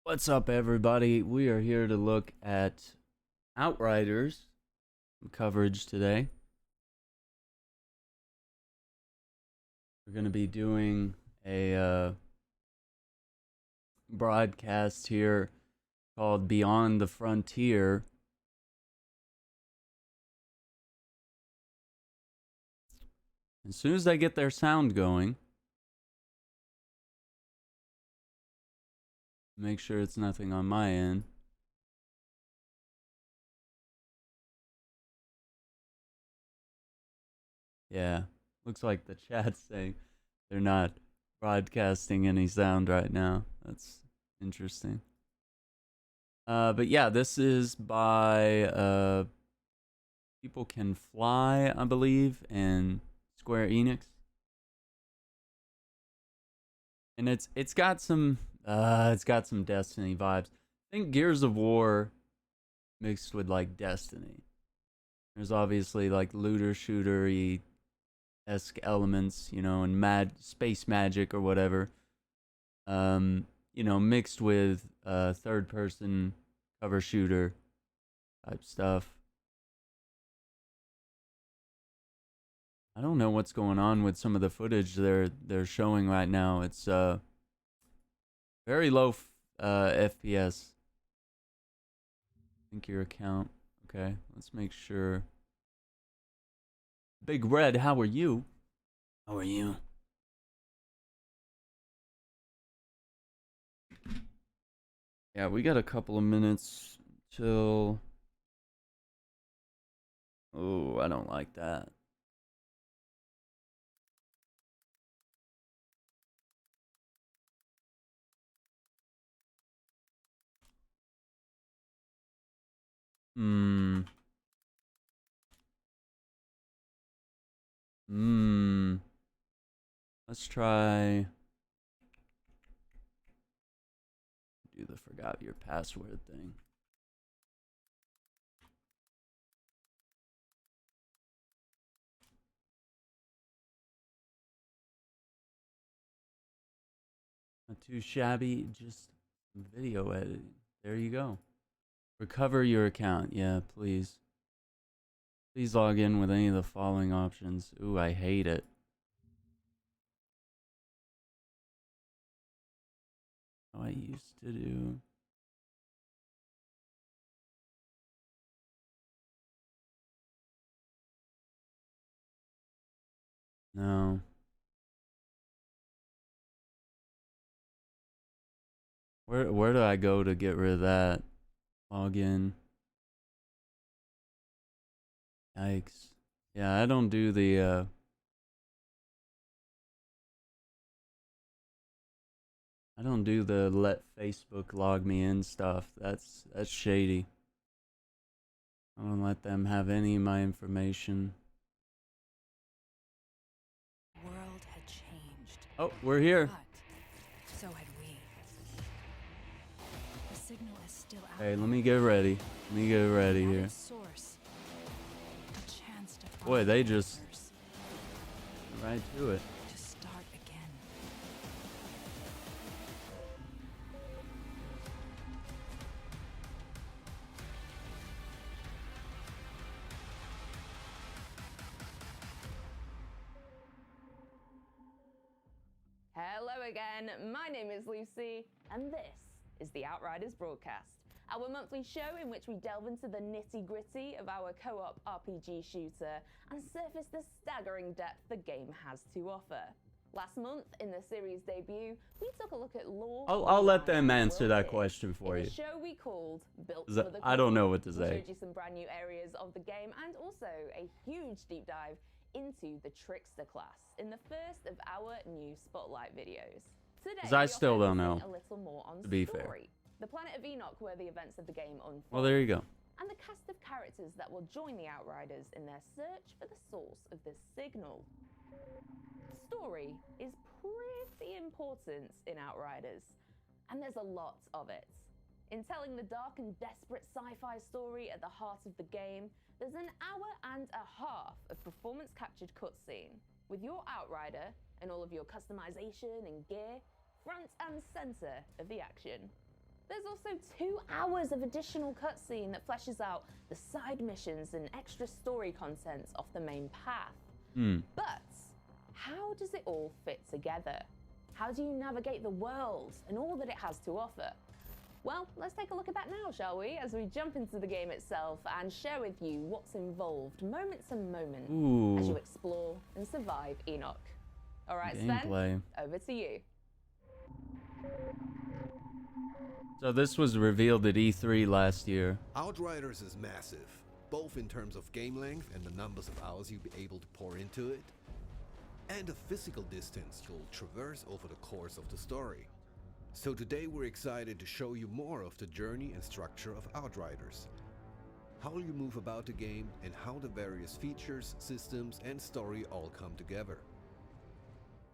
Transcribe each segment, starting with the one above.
What's up, everybody? We are here to look at Outriders coverage today. We're going to be doing a broadcast here called Beyond the Frontier. As soon as they get their sound going, make sure it's nothing on my end. Yeah, looks like the chat's saying they're not broadcasting any sound right now. That's interesting. But yeah, this is by People Can Fly, I believe, and Square Enix. And it's got some Destiny vibes. I think Gears of War mixed with like Destiny. There's obviously like looter shooter-y esque elements, and space magic or whatever. Mixed with third person cover shooter type stuff. I don't know what's going on with some of the footage they're showing right now. It's very low FPS. Think your account. Okay, let's make sure. Big Red, how are you? How are you? Yeah, we got a couple of minutes till. Oh, I don't like that. Hmm. Hmm. Let's try. Do the forgot your password thing. Not too shabby, just video editing. There you go. Recover your account. Yeah, please. Please log in with any of the following options. Ooh, I hate it. How I used to do. No. Where do I go to get rid of that? Log in. Yikes. Yeah, I don't do the I don't do the let Facebook log me in stuff. That's shady. I don't let them have any of my information. World had changed. Oh, we're here. But so had we. The signal is still out. Hey, let me get ready. Let me get ready here. Source. A chance to Boy, they just right to it. to start again. Hello again, my name is Lucy, and this is the Outriders broadcast, our monthly show in which we delve into the nitty-gritty of our co-op RPG shooter and surface the staggering depth the game has to offer. Last month, in the series debut, we took a look at lore. I'll let them answer that question for in you. a show we called Built for the I don't know Call. what to We say. showed you some brand new areas of the game and also a huge deep dive into the Trickster class in the first of our new Spotlight videos. Today, 'Cause I still don't know, a little more on to be story. fair. The planet of Enoch, where the events of the game unfold. Well, there you go. And the cast of characters that will join the Outriders in their search for the source of this signal. Story is pretty important in Outriders, and there's a lot of it. In telling the dark and desperate sci-fi story at the heart of the game, there's an hour and a half of performance-captured cutscene, with your Outrider and all of your customization and gear front and center of the action. There's also 2 hours of additional cutscene that fleshes out the side missions and extra story contents off the main path. But how does it all fit together? How do you navigate the world and all that it has to offer? Well, let's take a look at that now, shall we? As we jump into the game itself and share with you what's involved moment to moment as you explore and survive Enoch. All right, Sven, over to you. So this was revealed at E3 last year. Outriders is massive, both in terms of game length and the numbers of hours you'll be able to pour into it, and the physical distance you'll traverse over the course of the story. So today we're excited to show you more of the journey and structure of Outriders, how you move about the game, and how the various features, systems and story all come together.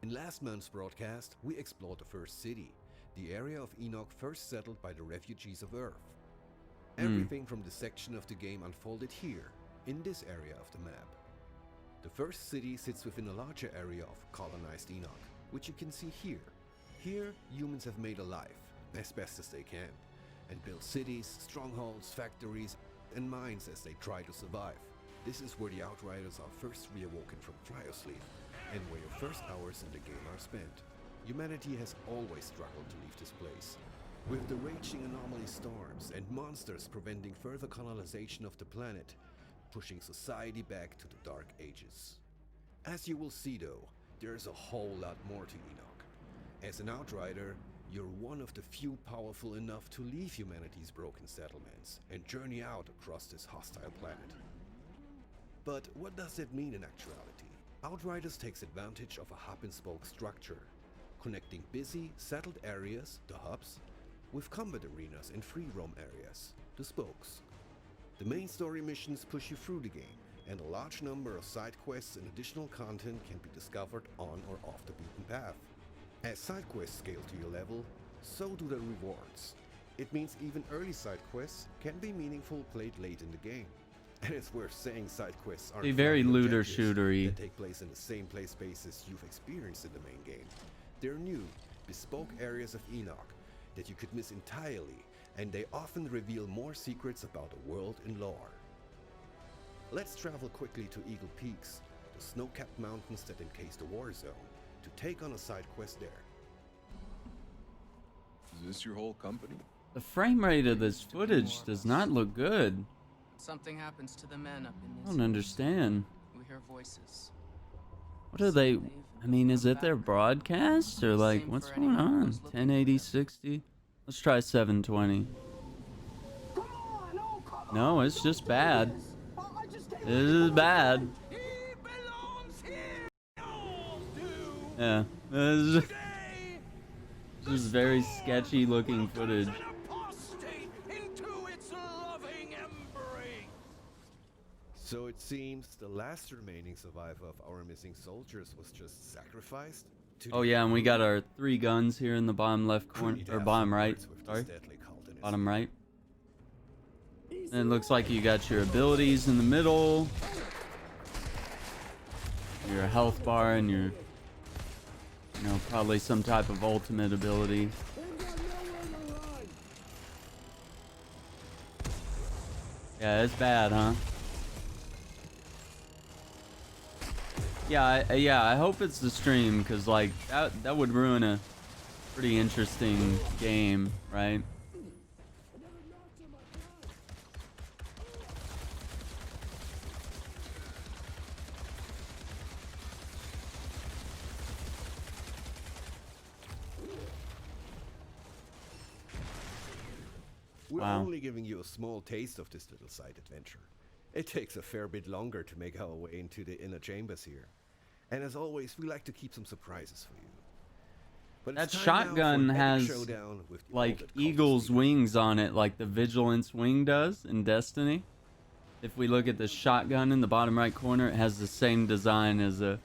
In last month's broadcast, we explored the first city, the area of Enoch first settled by the refugees of Earth. Everything from this section of the game unfolded here, in this area of the map. The first city sits within a larger area of colonized Enoch, which you can see here. Here, humans have made a life, as best as they can, and built cities, strongholds, factories, and mines as they try to survive. This is where the Outriders are first reawoken from cryosleep, and where your first hours in the game are spent. Humanity has always struggled to leave this place, with the raging anomaly storms and monsters preventing further colonization of the planet, pushing society back to the Dark Ages. As you will see though, there's a whole lot more to Enoch. As an Outrider, you're one of the few powerful enough to leave humanity's broken settlements and journey out across this hostile planet. But what does that mean in actuality? Outriders takes advantage of a hub-and-spoke structure, connecting busy, settled areas, the hubs, with combat arenas and free roam areas, the spokes. The main story missions push you through the game, and a large number of side quests and additional content can be discovered on or off the beaten path. As side quests scale to your level, so do the rewards. It means even early side quests can be meaningful played late in the game. And it's worth saying side quests are very looter shootery that take place in the same play spaces you've experienced in the main game. They're new, bespoke areas of Enoch that you could miss entirely, and they often reveal more secrets about the world and lore. Let's travel quickly to Eagle Peaks, the snow-capped mountains that encase the war zone, to take on a side quest there. Is this your whole company? The frame rate of this footage does not look good. Something happens to the men up in this. I don't understand. We hear voices. What are they? I mean, is it their broadcast or like what's going on? 1080, 60? Let's try 720. No, it's just bad. It is bad. Yeah, this is very sketchy looking footage. So it seems the last remaining survivor of our missing soldiers was just sacrificed? Oh yeah, and we got our 3 guns here in the bottom left corner, or bottom right, sorry. Bottom right. And it looks like you got your abilities in the middle. Your health bar and your, you know, probably some type of ultimate ability. Yeah, it's bad, huh? Yeah, I hope it's the stream, because like that would ruin a pretty interesting game, right? We're Wow. only giving you a small taste of this little side adventure. It takes a fair bit longer to make our way into the inner chambers here. And as always, we like to keep some surprises for you. But That it's time shotgun now for an epic has showdown with the like ultimate eagle's cultist. wings on it, like the Vigilance wing does in Destiny. If we look at the shotgun in the bottom right corner, it has the same design as a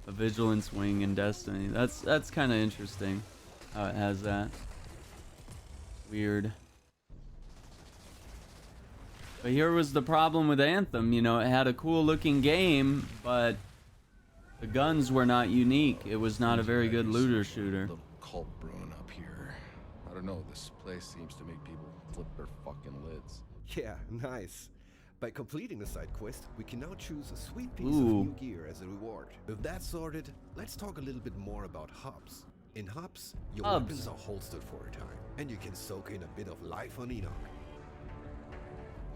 Vigilance wing in Destiny. That's kind of interesting how it has that. Weird. But here was the problem with Anthem, you know, it had a cool looking game, but the guns were not unique. It was not a very good looter shooter. Little cult brewing up here. I don't know, this place place seems to make people flip their fucking lids. Yeah, nice. By completing the side quest, we can now choose a sweet piece Ooh. of new gear as a reward. With that sorted, let's talk a little bit more about hubs. In hubs, your Hubs. weapons are holstered for a time, and you can soak in a bit of life on Enoch.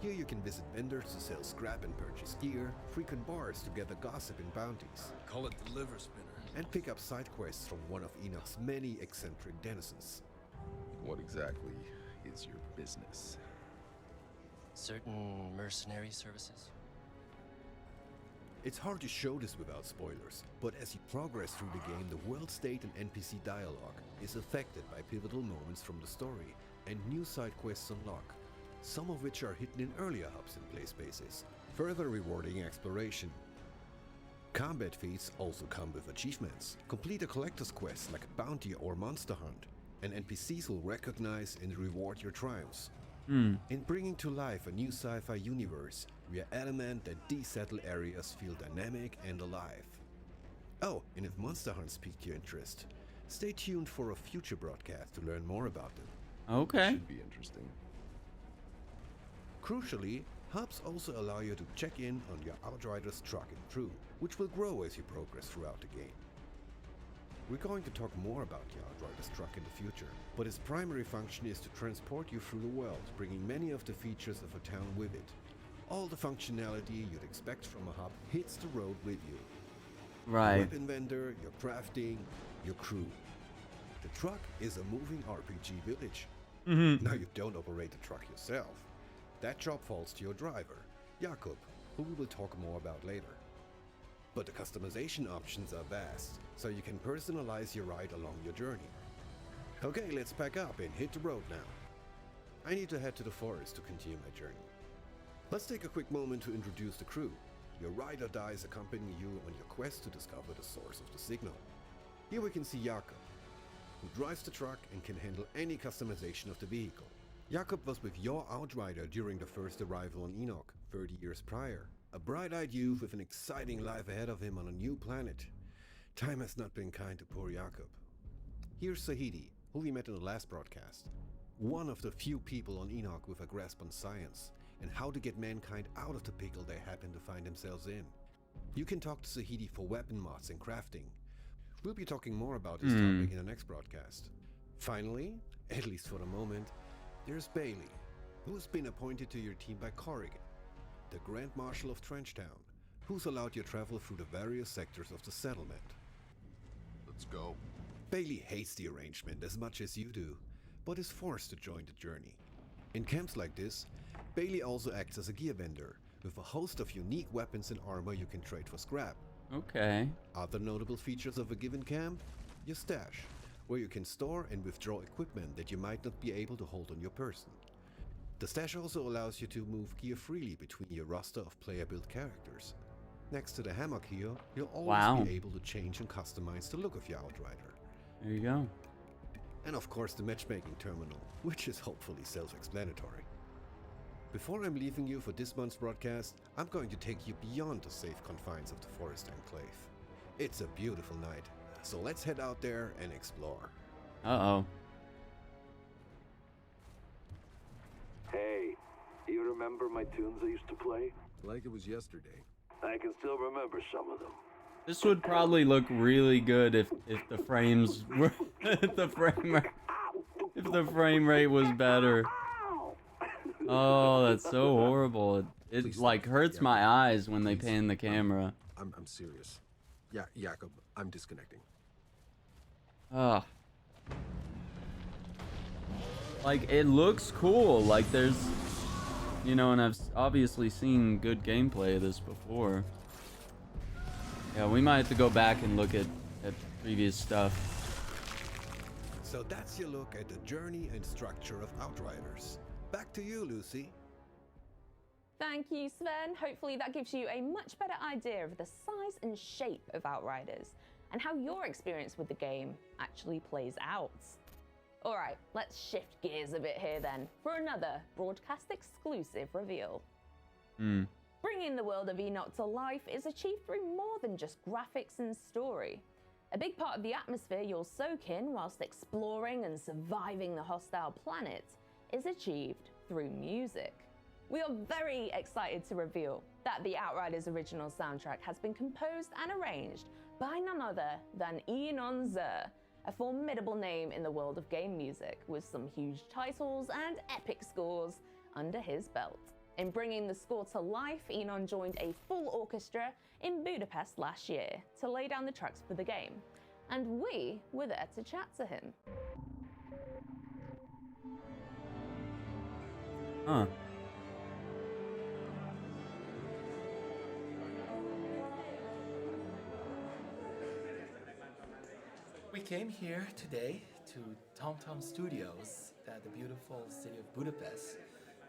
Here you can visit vendors to sell scrap and purchase gear, frequent bars to gather gossip and bounties, Call it the liver spinner. and pick up side quests from one of Enoch's many eccentric denizens. What exactly is your business? Certain mercenary services? It's hard to show this without spoilers, but as you progress through the game, the world state and NPC dialogue is affected by pivotal moments from the story, and new side quests unlock, some of which are hidden in earlier hubs and play spaces, further rewarding exploration. Combat feats also come with achievements. Complete a collector's quest like a bounty or monster hunt, and NPCs will recognize and reward your triumphs. In bringing to life a new sci-fi universe, we are adamant that these settled areas feel dynamic and alive. Oh, and if monster hunts piqued your interest, stay tuned for a future broadcast to learn more about them. Okay. Should be interesting. Crucially, hubs also allow you to check in on your Outriders truck and crew, which will grow as you progress throughout the game. We're going to talk more about the Outriders truck in the future, but its primary function is to transport you through the world, bringing many of the features of a town with it. All the functionality you'd expect from a hub hits the road with you. Right. Weapon vendor, your crafting, your crew. The truck is a moving RPG village. Now you don't operate the truck yourself. That job falls to your driver, Jakob, who we will talk more about later. But the customization options are vast, so you can personalize your ride along your journey. Okay, let's pack up and hit the road now. I need to head to the forest to continue my journey. Let's take a quick moment to introduce the crew. Your ride or dies accompanying you on your quest to discover the source of the signal. Here we can see Jakob, who drives the truck and can handle any customization of the vehicle. Jakob was with your Outrider during the first arrival on Enoch 30 years prior. A bright-eyed youth with an exciting life ahead of him on a new planet. Time has not been kind to poor Jakob. Here's Sahidi, who we met in the last broadcast. One of the few people on Enoch with a grasp on science and how to get mankind out of the pickle they happen to find themselves in. You can talk to Sahidi for weapon mods and crafting. We'll be talking more about this topic in the next broadcast. Finally, at least for the moment, there's Bailey, who has been appointed to your team by Corrigan, the Grand Marshal of Trenchtown, who's allowed you travel through the various sectors of the settlement. Let's go. Bailey hates the arrangement as much as you do, but is forced to join the journey. In camps like this, Bailey also acts as a gear vendor, with a host of unique weapons and armor you can trade for scrap. Okay. Other notable features of a given camp? Your stash, where you can store and withdraw equipment that you might not be able to hold on your person. The stash also allows you to move gear freely between your roster of player-built characters. Next to the hammock here, you'll always be able to change and customize the look of your Outrider. There you go. And of course the matchmaking terminal, which is hopefully self-explanatory. Before I'm leaving you for this month's broadcast, I'm going to take you beyond the safe confines of the Forest Enclave. It's a beautiful night, so let's head out there and explore. Uh-oh. Hey, you remember my tunes I used to play? Like it was yesterday. I can still remember some of them. This would probably look really good if the frames were if the frame rate was better. Oh, that's so horrible. It Please like stop. hurts Yeah, my eyes when they please. pan the camera. I'm serious. Yeah, Jakob, I'm disconnecting. Ugh. Like, it looks cool. Like, there's, you know, and I've obviously seen good gameplay of this before. Yeah, we might have to go back and look at previous stuff. So that's your look at the journey and structure of Outriders. Back to you, Lucy. Thank you, Sven. Hopefully that gives you a much better idea of the size and shape of Outriders and how your experience with the game actually plays out. All right, let's shift gears a bit here then for another broadcast exclusive reveal. Bringing the world of Enoch to life is achieved through more than just graphics and story. A big part of the atmosphere you'll soak in whilst exploring and surviving the hostile planet is achieved through music. We are very excited to reveal that the Outriders original soundtrack has been composed and arranged by none other than Enon Zur, a formidable name in the world of game music with some huge titles and epic scores under his belt. In bringing the score to life, Enon joined a full orchestra in Budapest last year to lay down the tracks for the game, and we were there to chat to him. Huh. We came here today to TomTom Studios at the beautiful city of Budapest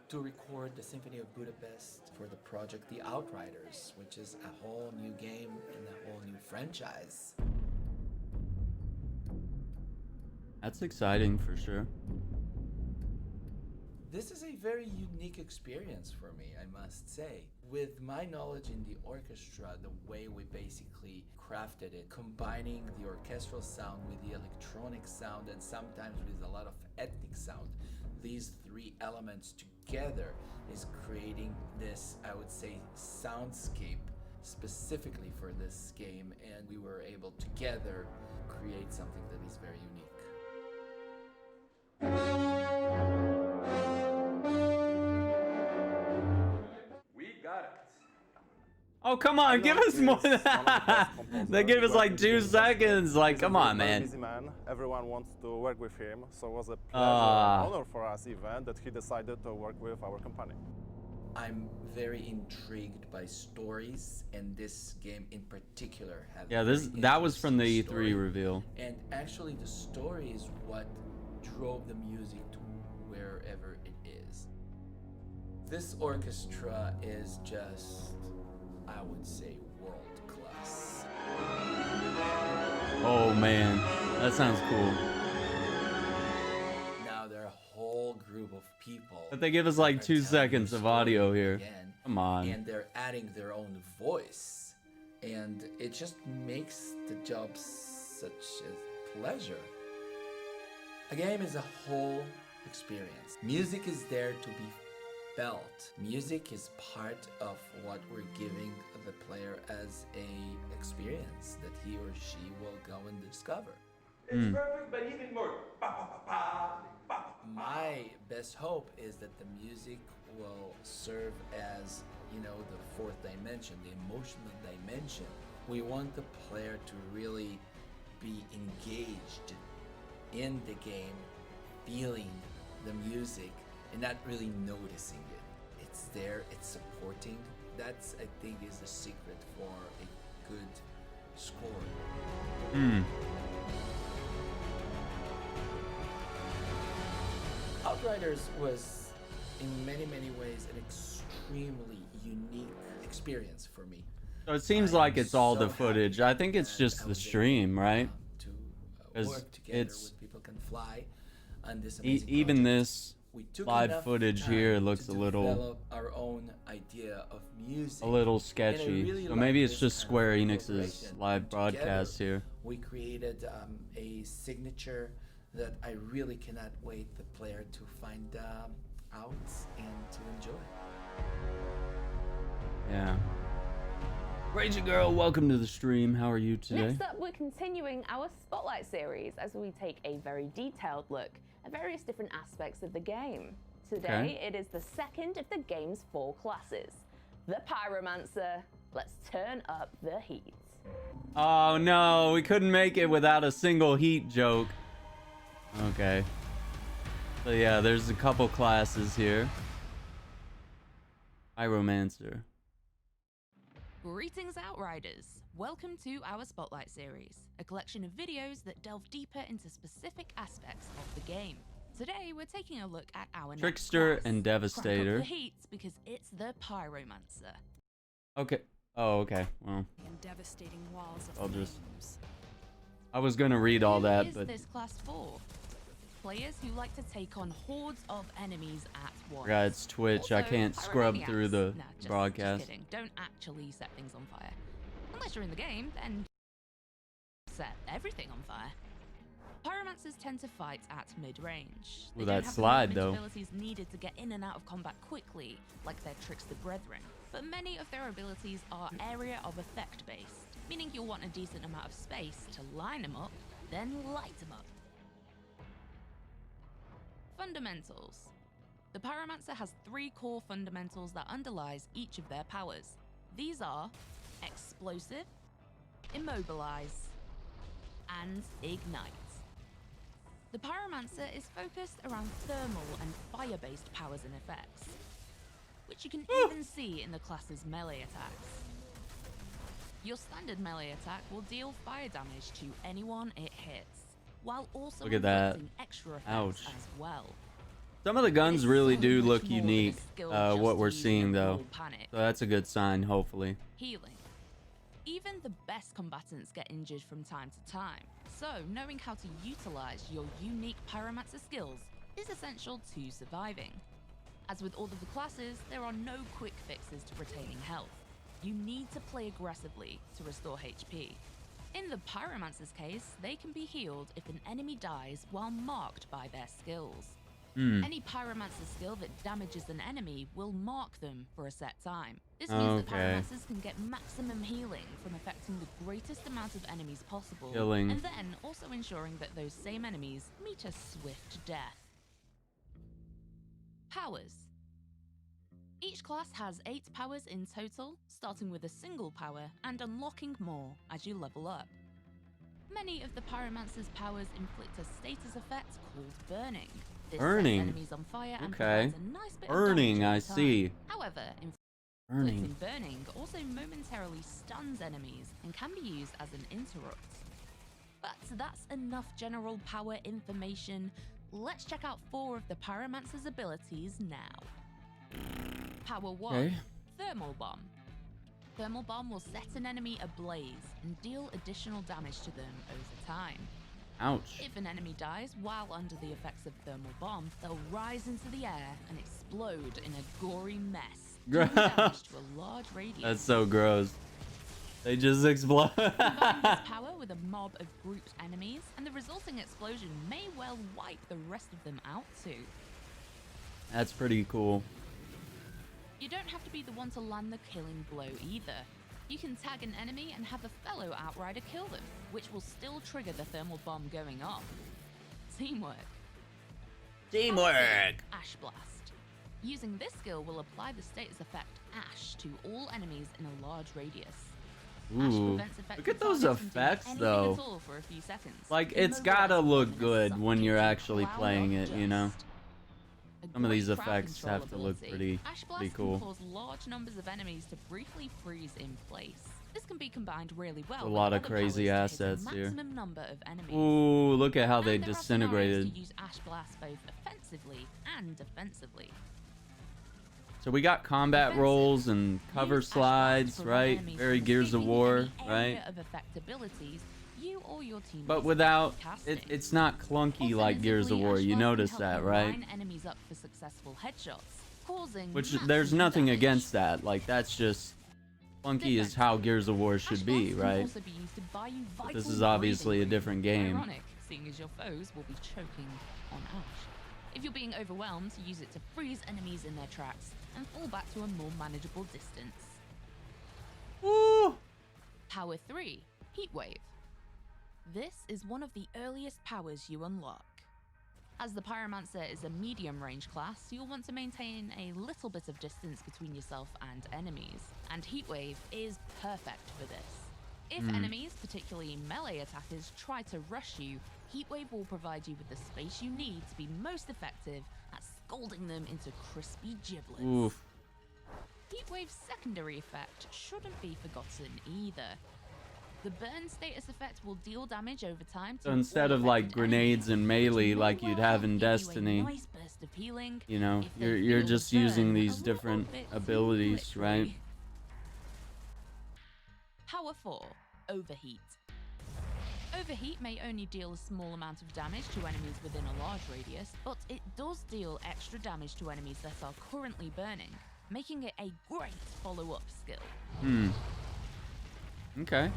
to record the Symphony of Budapest for the project The Outriders, which is a whole new game and a whole new franchise. That's exciting for sure. This is a very unique experience for me, I must say. With my knowledge in the orchestra, the way we basically crafted it, combining the orchestral sound with the electronic sound and sometimes with a lot of ethnic sound, these three elements together is creating this, I would say, soundscape specifically for this game, and we were able together create something that is very unique. Oh, come on, give us more than that. They gave us like 2 seconds. Like, come on, man. Busy man. Everyone wants to work with him, so it was a pleasure, honor for us even that he decided to work with our company. I'm very intrigued by stories, and this game in particular has. Yeah, that was from the E3 reveal. And actually, the story is what drove the music to wherever it is. This orchestra is just, I would say, world class. Oh man, that sounds cool. Now they're a whole group of people. But they give us like 2 seconds of audio here. Come on. And they're adding their own voice. And it just makes the job such a pleasure. A game is a whole experience. Music is there to be felt. Music is part of what we're giving the player as a experience that he or she will go and discover. It's perfect, but even more. My best hope is that the music will serve as, the fourth dimension, the emotional dimension. We want the player to really be engaged in the game, feeling the music, and not really noticing it. It's there, it's supporting. That's, I think, is the secret for a good score. Outriders was, in many, many ways, an extremely unique experience for me. So it seems like it's all the footage. I think it's just the stream, right? To work together with people can fly on this amazing even project. this live footage here looks a little develop our own idea of music, sketchy. really So maybe it's this just kind of Square Enix's collaboration. live And broadcast together, here. We created a signature that I really cannot wait the player to find out and to enjoy. Yeah. Raging Girl, welcome to the stream. How are you today? Next up, we're continuing our Spotlight series as we take a very detailed look at various different aspects of the game. Today, it is the second of the game's 4 classes, the Pyromancer. Let's turn up the heat. Oh no, we couldn't make it without a single heat joke. Okay. So yeah, there's a couple classes here. Pyromancer. Greetings, Outriders! Welcome to our Spotlight series, a collection of videos that delve deeper into specific aspects of the game. Today, we're taking a look at our Trickster next class. and Devastator. Crank up the heat because it's the Pyromancer. Okay. Oh, okay. Well, And devastating walls of I'll just. flames. I was gonna read all that, Who is but this class for? Players who like to take on hordes of enemies at once. yeah, it's Twitch. I Also, can't scrub pyromaniacs. through the Nah, just broadcast. kidding. Don't actually set things on fire. Unless you're in the game, then set everything on fire. Pyromancers tend to fight at mid-range. Ooh, They that don't have slide, the though. movement abilities needed to get in and out of combat quickly, like their Trickster brethren. But many of their abilities are area of effect based, meaning you'll want a decent amount of space to line them up, then light them up. Fundamentals. The Pyromancer has 3 core fundamentals that underlies each of their powers. These are Explosive, Immobilize, and Ignite. The Pyromancer is focused around thermal and fire-based powers and effects, which you can even see in the class's melee attacks. Your standard melee attack will deal fire damage to anyone it hits, while also Look at that. inflicting extra effects Ouch. as well. Some of the guns really do look much more than a unique, skill just what we're used in seeing a though. brawl panic. So that's a good sign, hopefully. Healing. Even the best combatants get injured from time to time, so knowing how to utilize your unique Pyromancer skills is essential to surviving. As with all of the classes, there are no quick fixes to retaining health. You need to play aggressively to restore HP. In the Pyromancer's case, they can be healed if an enemy dies while marked by their skills. Any Pyromancer skill that damages an enemy will mark them for a set time. This means that Pyromancers can get maximum healing from affecting the greatest amount of enemies possible, Killing. and then also ensuring that those same enemies meet a swift death. Powers. Each class has 8 powers in total, starting with a single power and unlocking more as you level up. Many of the Pyromancer's powers inflict a status effect called Burning. This Burning. sets enemies on fire and Okay. provides a nice bit Burning, of damage I over time. see. However, Burning. inflicting burning also momentarily stuns enemies and can be used as an interrupt. But that's enough general power information. Let's check out 4 of the Pyromancer's abilities now. Power 1. Okay. Thermal Bomb. Thermal Bomb will set an enemy ablaze and deal additional damage to them over time. Ouch. If an enemy dies while under the effects of Thermal Bomb, they'll rise into the air and explode in a gory mess, doing damage to a large radius. That's so gross. They just explode. Combine this power with a mob of grouped enemies, and the resulting explosion may well wipe the rest of them out too. That's pretty cool. You don't have to be the one to land the killing blow either. You can tag an enemy and have a fellow Outrider kill them, which will still trigger the thermal bomb going off. Teamwork. Teamwork. Ash Blast. Using this skill will apply the status effect Ash to all enemies in a large radius. Ash Ooh. prevents effective Look at those targets from doing effects anything though. at all for a few seconds. Like, it's Immobilize gotta look them good and when you're suffocate actually cloud playing of it, you know? dust. A Some of these great crowd effects control have to look ability. pretty Ash Blast cool. can cause large numbers of enemies to briefly freeze in place. This can be combined really well A with lot of other crazy powers to hit a assets here. maximum number of enemies. Ooh, look at how they And there are scenarios disintegrated. to use Ash Blast both offensively and defensively. So we got combat Defensive. rolls and cover Use Ash Blast to slides, prevent right? enemies Very from Gears of escaping War, any right? area of effect abilities you or your teammates But may be without casting. it's not clunky like Gears of Alternatively, War. Ash You Blast can notice help that, you right? line enemies up for successful headshots, causing Which maximum there's nothing damage. against that. Like, that's just clunky is how Gears of War Ash should Blast be, can right? also be used to buy you But this vital is obviously a breathing room. different game. Ironic, seeing as your foes will be choking on ash. If you're being overwhelmed, use it to freeze enemies in their tracks and fall back to a more manageable distance. Woo! Power 3. Heatwave. This is one of the earliest powers you unlock. As the Pyromancer is a medium range class, you'll want to maintain a little bit of distance between yourself and enemies, and Heatwave is perfect for this. If enemies, particularly melee attackers, try to rush you, Heatwave will provide you with the space you need to be most effective at scalding them into crispy giblets. Oof. Heatwave's secondary effect shouldn't be forgotten either. The burn status effect will deal damage over time. So instead of like grenades and melee like you'd have in Destiny, nice burst of healing you know, if they you're feel just the burn using a these little different bit too abilities, right? glittery. Power 4. Overheat. Overheat may only deal a small amount of damage to enemies within a large radius, but it does deal extra damage to enemies that are currently burning, making it a great follow-up skill. Okay.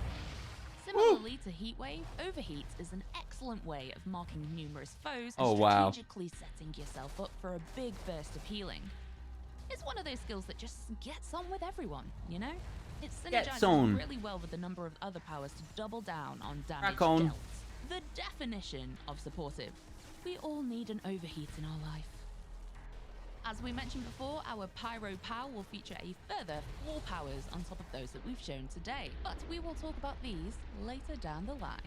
Similarly to Heatwave, Overheat is an excellent way of marking numerous foes and Oh, wow. strategically setting yourself up for a big burst of healing. It's one of those skills that just gets on with everyone, you know? It Gets synergizes on. really well with a number of other powers to double down on damage Crack on. dealt. The definition of supportive. We all need an Overheat in our life. As we mentioned before, our Pyro Pow will feature a further 4 powers on top of those that we've shown today, but we will talk about these later down the line.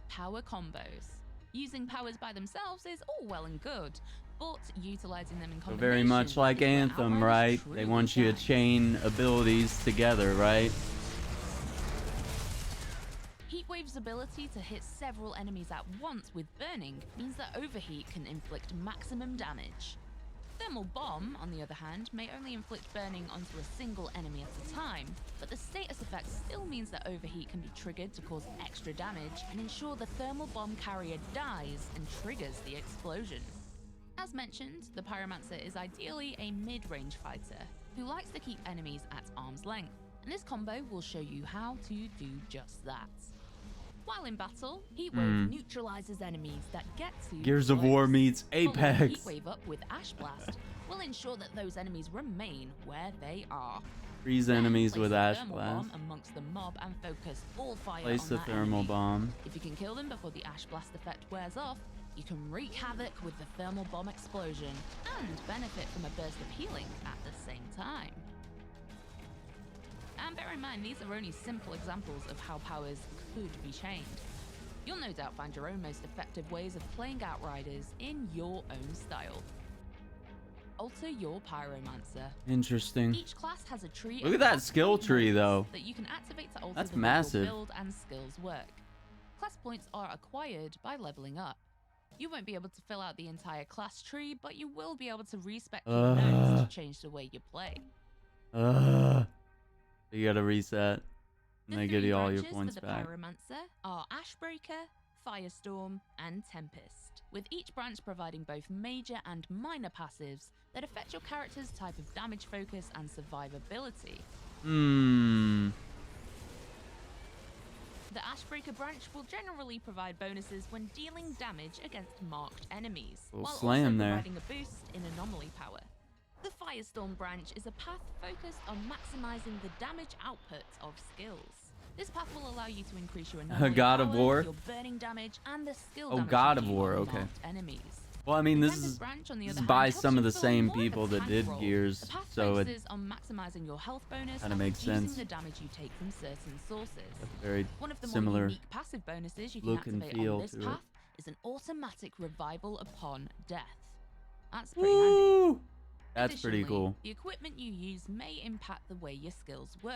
Power combos. Using powers by themselves is all well and good, but utilizing them in So combination very much like is where Anthem, Outriders right? truly They want you to shine. chain abilities together, right? Heatwave's ability to hit several enemies at once with burning means that Overheat can inflict maximum damage. Thermal Bomb, on the other hand, may only inflict burning onto a single enemy at a time, but the status effect still means that Overheat can be triggered to cause extra damage and ensure the Thermal Bomb carrier dies and triggers the explosion. As mentioned, the Pyromancer is ideally a mid-range fighter who likes to keep enemies at arm's length, and this combo will show you how to do just that. While in battle, Heatwave neutralizes enemies that get too Gears of War close. meets Following Apex. Heatwave up with Ash Blast will ensure that those enemies remain where they are. Freeze Then enemies place with a Ash thermal Blast. bomb amongst the mob and focus all fire Place on the that thermal enemy. bomb. If you can kill them before the Ash Blast effect wears off, you can wreak havoc with the thermal bomb explosion and benefit from a burst of healing at the same time. And bear in mind, these are only simple examples of how powers could be chained. You'll no doubt find your own most effective ways of playing Outriders in your own style. Alter your Pyromancer. Interesting. Each class has a tree. Look of at that class skill point tree, modes though. that you can activate to alter That's the way massive. your build and skills work. Class points are acquired by leveling up. You won't be able to fill out the entire class tree, but you will be able to respec your nodes to change the way you play. You gotta reset. And they give you all your points for the back. Pyromancer are Ashbreaker, Firestorm, and Tempest, with each branch providing both major and minor passives that affect your character's type of damage focus and survivability. The Ashbreaker branch will generally provide bonuses when dealing damage against marked enemies, Little while slam also there. providing a boost in anomaly power. The Firestorm branch is a path focused on maximizing the damage output of skills. This path will allow you to increase your anomaly God of power, War? your burning damage, and the skill Oh, damage God you of do War, on okay. marked enemies. Well, I mean, The this Tempest is branch, on the this other is hand, by helps some you of the feel same more of a people that tank did role. Gears, The path so it focuses on maximizing your health bonus kinda and makes reducing sense. the damage you take from certain sources. very One of the more similar unique passive bonuses you can look and activate feel on this to it. path is an automatic revival upon death. That's pretty handy. Woo! That's pretty Additionally, cool. The equipment you use may impact the way your skills work.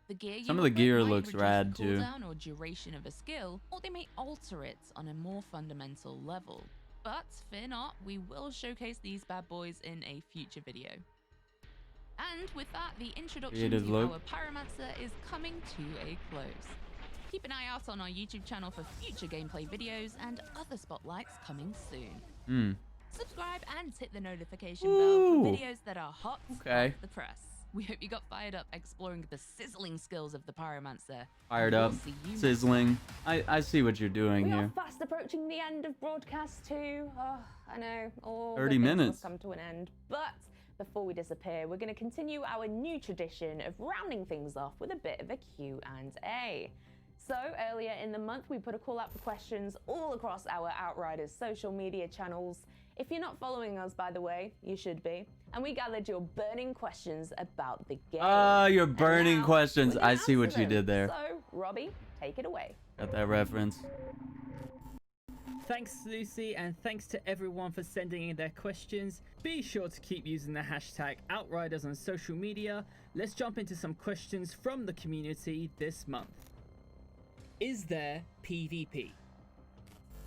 The gear you Some of the equip gear might looks reduce rad, the too. cooldown or duration of a skill, or they may alter it on a more fundamental level. But fear not, we will showcase these bad boys in a future video. And with that, the introduction Creative to look. our Pyromancer is coming to a close. Keep an eye out on our YouTube channel for future gameplay videos and other spotlights coming soon. Subscribe and hit the notification bell Ooh. for videos that are hot Okay. off the press. We hope you got fired up exploring the sizzling skills of the Pyromancer. Fired We'll up, see you next sizzling. I see what you're doing We are here. fast approaching the end of broadcast 2. Oh, I know, all 30 good things minutes. must come to an end. But before we disappear, we're going to continue our new tradition of rounding things off with a bit of a Q&A. So earlier in the month, we put a call out for questions all across our Outriders social media channels. If you're not following us, by the way, you should be. And we gathered your burning questions about the game. Your And burning now questions. we're gonna I see what answer you did them. there. So, Robbie, take it away. Got that reference. Thanks, Lucy, and thanks to everyone for sending in their questions. Be sure to keep using the hashtag Outriders on social media. Let's jump into some questions from the community this month. Is there PvP?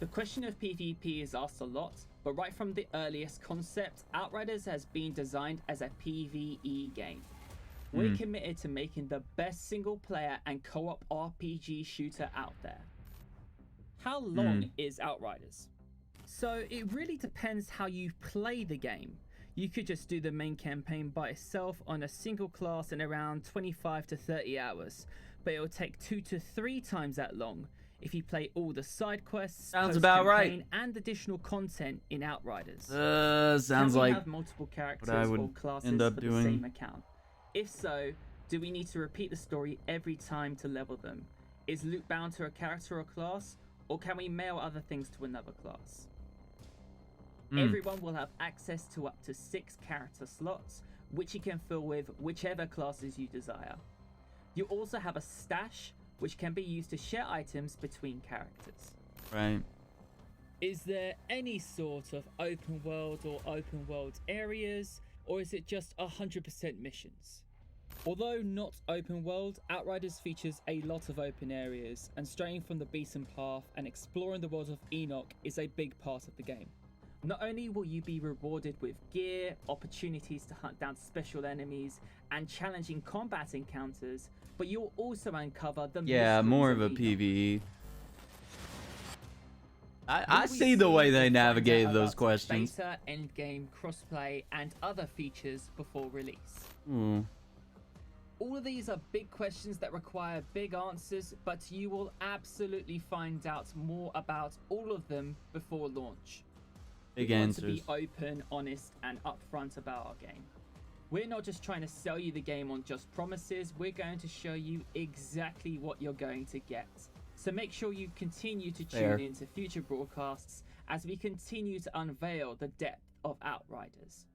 The question of PvP is asked a lot, but right from the earliest concept, Outriders has been designed as a PvE game. We're committed to making the best single player and co-op RPG shooter out there. How long is Outriders? So it really depends how you play the game. You could just do the main campaign by itself on a single class in around 25 to 30 hours. but it'll take 2 to 3 times that long if you play all the side quests, Sounds about right. post-campaign, and additional content in Outriders. Sounds Can we like have multiple characters what I would or classes end up for doing. the same account? If so, do we need to repeat the story every time to level them? Is loot bound to a character or class, or can we mail other things to another class? Everyone will have access to up to 6 character slots, which you can fill with whichever classes you desire. You also have a stash, which can be used to share items between characters. Right. Is there any sort of open world or open world areas, or is it just 100% missions? Although not open world, Outriders features a lot of open areas, and straying from the beaten path and exploring the world of Enoch is a big part of the game. Not only will you be rewarded with gear, opportunities to hunt down special enemies, and challenging combat encounters, but you'll also uncover the mysteries more of a Enoch. PvE. I Will we see the way and they find out navigated those about questions. Beta, endgame, crossplay, and other features before release. All of these are big questions that require big answers, but you will absolutely find out more about all of them before launch. Big We want answers. to be open, honest, and upfront about our game. We're not just trying to sell you the game on just promises, we're going to show you exactly what you're going to get. So make sure you continue to Fair. tune into future broadcasts as we continue to unveil the depth of Outriders.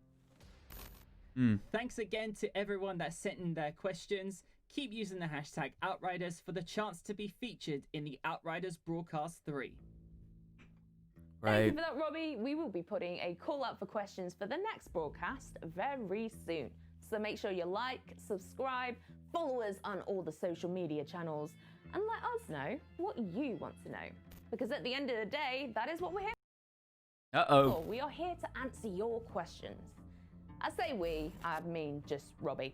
Thanks again to everyone that sent in their questions. Keep using the hashtag Outriders for the chance to be featured in the Outriders Broadcast 3. Thank you Right. for that, Robbie. We will be putting a call up for questions for the next broadcast very soon. So make sure you like, subscribe, follow us on all the social media channels, and let us know what you want to know. Because at the end of the day, that is what we're here Uh-oh. for. We are here to answer your questions. I say we, I mean just Robbie.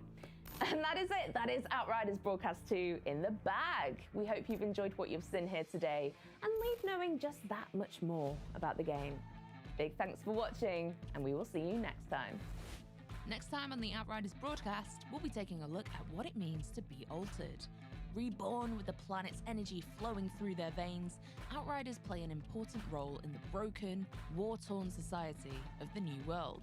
And that is it. That is Outriders Broadcast 2 in the bag. We hope you've enjoyed what you've seen here today and leave knowing just that much more about the game. Big thanks for watching, and we will see you next time. Next time on the Outriders broadcast, we'll be taking a look at what it means to be altered. Reborn with the planet's energy flowing through their veins, Outriders play an important role in the broken, war-torn society of the New World.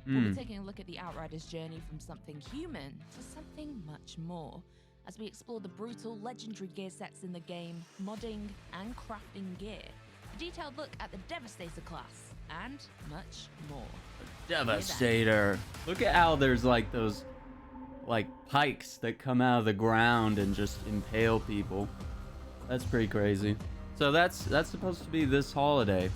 We'll be taking a look at the Outriders' journey from something human to something much more, as we explore the brutal, legendary gear sets in the game, modding and crafting gear, a detailed look at the Devastator class, and much more. Devastator. Look at how there's like those like pikes that come out of the ground and just impale people. That's pretty crazy. So that's supposed to be this holiday.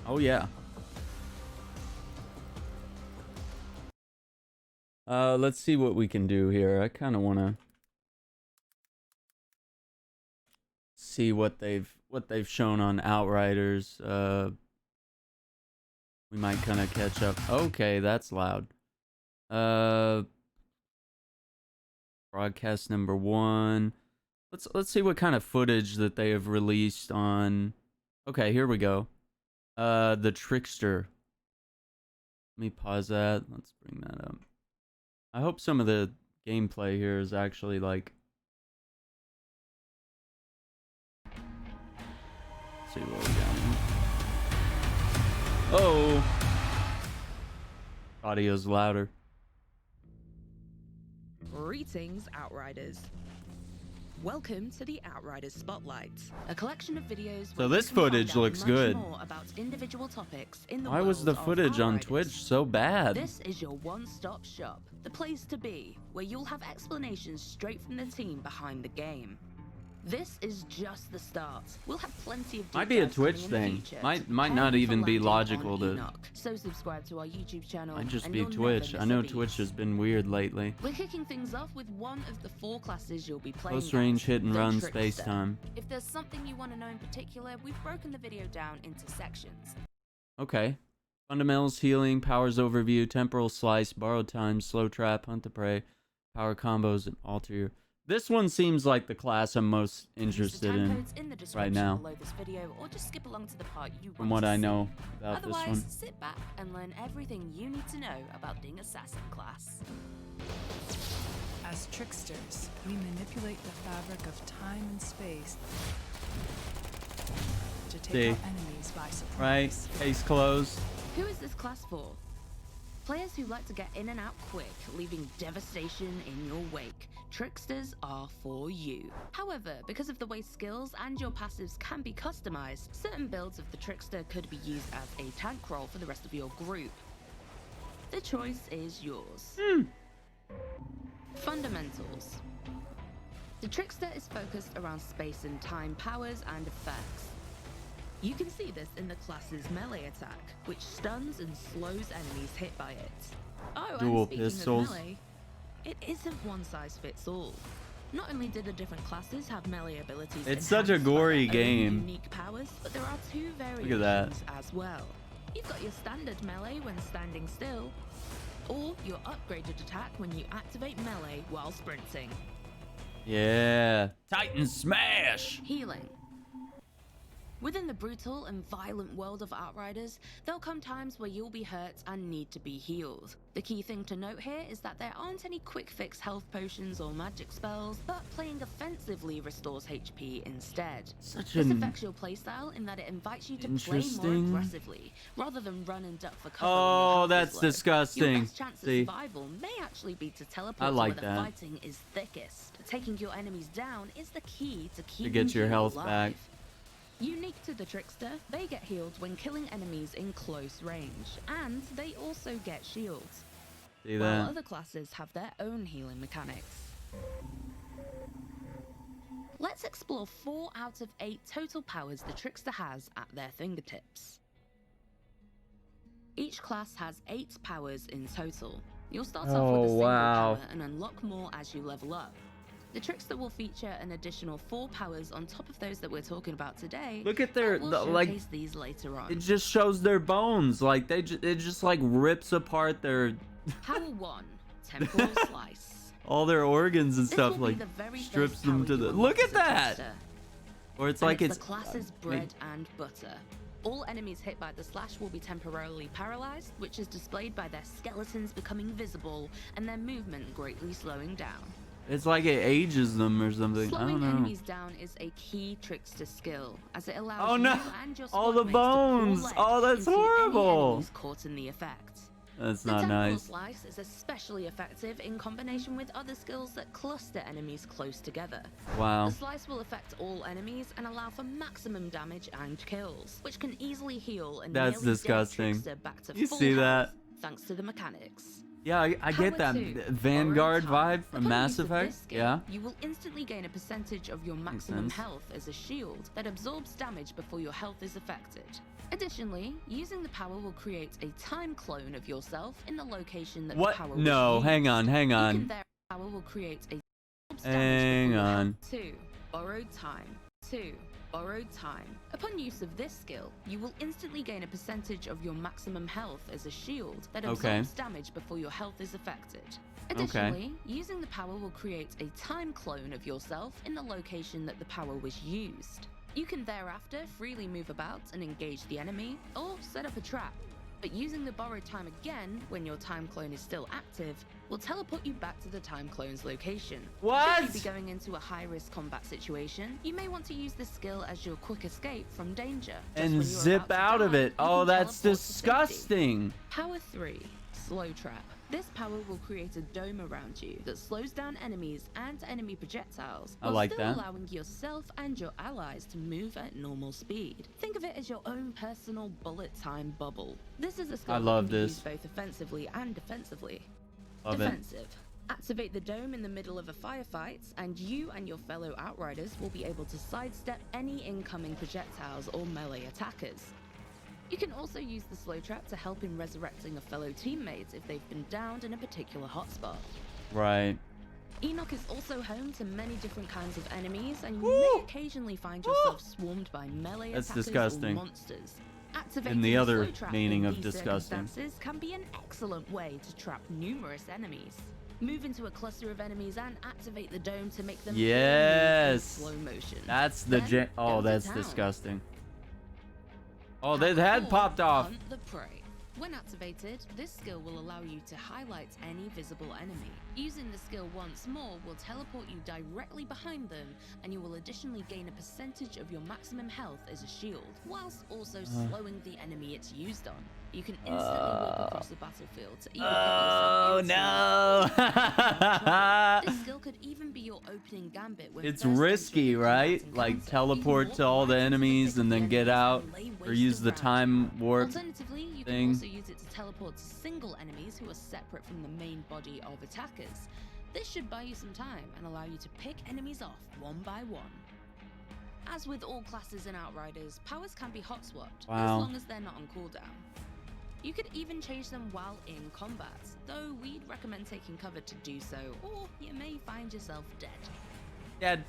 Oh yeah. Let's see what we can do here. I kind of want to see what they've shown on Outriders. We might kind of catch up. Okay, that's loud. Broadcast number 1. Let's see what kind of footage that they have released on. Okay, here we go. The Trickster. Let me pause that. Let's bring that up. I hope some of the gameplay here is actually like. Let's see what we got. Oh, audio's louder. Greetings, Outriders. Welcome to the Outriders Spotlight, a collection of videos. So where this you can find footage out looks much good. More about individual topics in the Why was the world of footage on Outriders. Twitch so bad? This is your one-stop shop, the place to be, where you'll have explanations straight from the team behind the game. This is just the start. We'll have plenty of Might be a deep dives Twitch coming in the thing. future. Might Prepare not for even be landing logical on to. Enoch. So subscribe to our YouTube channel. Might just and be you'll never Twitch. miss I a know beat. Twitch has been weird lately. We're kicking things off with one of the 4 classes you'll be playing. Close range as, hit and the run Trickster. space time. If there's something you want to know in particular, we've broken the video down into sections. Okay. Fundamentals, healing, powers overview, temporal slice, borrowed time, slow trap, hunt to prey, power combos, and alter your. This one seems like the class I'm most Use the interested time in codes in the right description now, below this video, or just skip along to the part you from want what to I see. know about this Otherwise, one. sit back and learn everything you need to know about being assassin class. As tricksters, we manipulate the fabric of time and space to take out enemies by surprise. Right? Case closed. Who is this class for? Players who like to get in and out quick, leaving devastation in your wake. Tricksters are for you. However, because of the way skills and your passives can be customized, certain builds of the Trickster could be used as a tank role for the rest of your group. The choice is yours. Fundamentals. The Trickster is focused around space and time powers and effects. You can see this in the class's melee attack, which stuns and slows enemies hit by it. Oh, Dual and speaking pistols. of melee, it isn't one size fits all. Not only do the different classes have melee abilities, It's such a gory game. unique powers, but there are two variations Look at that. as well. You've got your standard melee when standing still, or your upgraded attack when you activate melee while sprinting. Yeah. Titan Smash! Healing. Within the brutal and violent world of Outriders, there'll come times where you'll be hurt and need to be healed. The key thing to note here is that there aren't any quick fix health potions or magic spells, but playing offensively restores HP instead. Such This an affects your playstyle in that it invites you to play more interesting- aggressively, rather than run and duck for cover. when Oh, your health that's is low. disgusting. Your best chance See? of survival may actually be to teleport I like to where that. the fighting is thickest. Taking your enemies down is the key to keeping get your you health alive. back. Unique to the Trickster, they get healed when killing enemies in close range, and they also get shields. See While that? other classes have their own healing mechanics. Let's explore 4 out of 8 total powers the Trickster has at their fingertips. Each class has 8 powers in total. You'll start off with a single wow. power and unlock more as you level up. The Trickster will feature an additional 4 powers on top of those that we're talking about today. Look at their- but we'll the- like, showcase these later on. It just shows their bones. Like, it just like rips apart their Power 1, Temporal Slice. all their organs and This stuff. will be Like, the very strips first them power to you the. unlock Look as at a that! Trickster. Or it's And like it's the class's bread made- and butter. All enemies hit by the slash will be temporarily paralyzed, which is displayed by their skeletons becoming visible and their movement greatly slowing down. It's like it ages them or something. I Slowing don't know. enemies down is a key Trickster skill, as it allows Oh, no. you and your All the squad mates to bones. pull lead Oh, that's into any horrible. enemies caught in the effect. That's The not temporal nice. slice is especially effective in combination with other skills that cluster enemies close together. Wow. The slice will affect all enemies and allow for maximum damage and kills, which can easily heal and That's nearly dead disgusting. Trickster back to You full see health, that? thanks to the mechanics. Yeah, I get that Power 2, Vanguard Borrowed Time. vibe from Upon Mass use of Effect. this skill, Yeah. you will instantly gain a percentage of your maximum sense. health as a shield that absorbs damage before your health is affected. Additionally, using the power will create a time clone of yourself in the location that What? the power No, was hang on, used. hang You on. can there- power will create a Hang on. 2. Borrowed time. 2. Borrowed time. Upon use of this skill, you will instantly gain a percentage of your maximum health as a shield that Okay. absorbs damage before your health is affected. Additionally, using the power will create a time clone of yourself in the location that the power was used. You can thereafter freely move about and engage the enemy, or set up a trap. But using the borrowed time again, when your time clone is still active, will teleport you back to the time clone's location. What? Should you be going into a high-risk combat situation, you may want to use this skill as your quick escape from danger. Just when And you're zip about to out of die, it. you Oh, can that's teleport to safety. disgusting. Power 3, Slow Trap. This power will create a dome around you that slows down enemies and enemy projectiles, I while like still that. allowing yourself and your allies to move at normal speed. Think of it as your own personal bullet time bubble. This is a skill I that love can be this. used both offensively and defensively. Love it. Defensive. Activate the dome in the middle of a firefight, and you and your fellow Outriders will be able to sidestep any incoming projectiles or melee attackers. You can also use the slow trap to help in resurrecting a fellow teammate if they've been downed in a particular hotspot. Right. Enoch is also home to many different kinds of enemies, and you may occasionally find yourself swarmed by melee That's attackers disgusting. or monsters. Activating In the other slow trap meaning in of these disgusting. circumstances can be an excellent way to trap numerous enemies. Move into a cluster of enemies and activate the dome to make them Yes. all move in slow motion. That's the Then oh, go to that's town. disgusting. Oh, their head popped off. Hunt the prey. When activated, this skill will allow you to highlight any visible enemy. Using the skill once more will teleport you directly behind them, and you will additionally gain a percentage of your maximum health as a shield, whilst also slowing the enemy it's used on. You can instantly walk across the battlefield to even get yourself no. This skill could even be your opening gambit when It's first risky, entering a right? combat Like encounter. teleport You to all the walk right into enemies thick and of then the get enemies out, and lay or waste use the around. time warp Alternatively, you thing. can also use it to teleport to single enemies who are separate from the main body of attackers. This should buy you some time and allow you to pick enemies off one by one. As with all classes in Outriders, powers can be hot swapped, Wow. as long as they're not on cooldown. You could even change them while in combat, though we'd recommend taking cover to do so, or you may find yourself dead. Dead.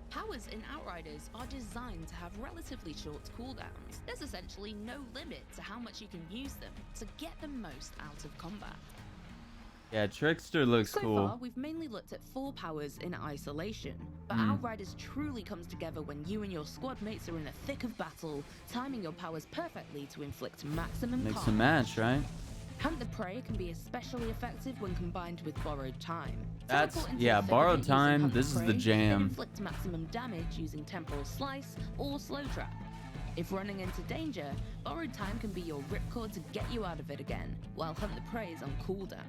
Powers in Outriders are designed to have relatively short cooldowns. There's essentially no limit to how much you can use them to get the most out of combat. Yeah, Trickster looks So cool. far, we've mainly looked at 4 powers in isolation, but Hmm. Outriders truly comes together when you and your squad mates are in the thick of battle, timing your powers perfectly to inflict maximum Mix carnage. and match, right? Hunt the Prey can be especially effective when combined with Borrowed Time. That's Teleport into yeah, the thick of borrowed it using time. Hunt the This is the Prey, then jam. inflict maximum damage using Temporal Slice or Slow Trap. If running into danger, Borrowed Time can be your ripcord to get you out of it again, while Hunt the Prey is on cooldown.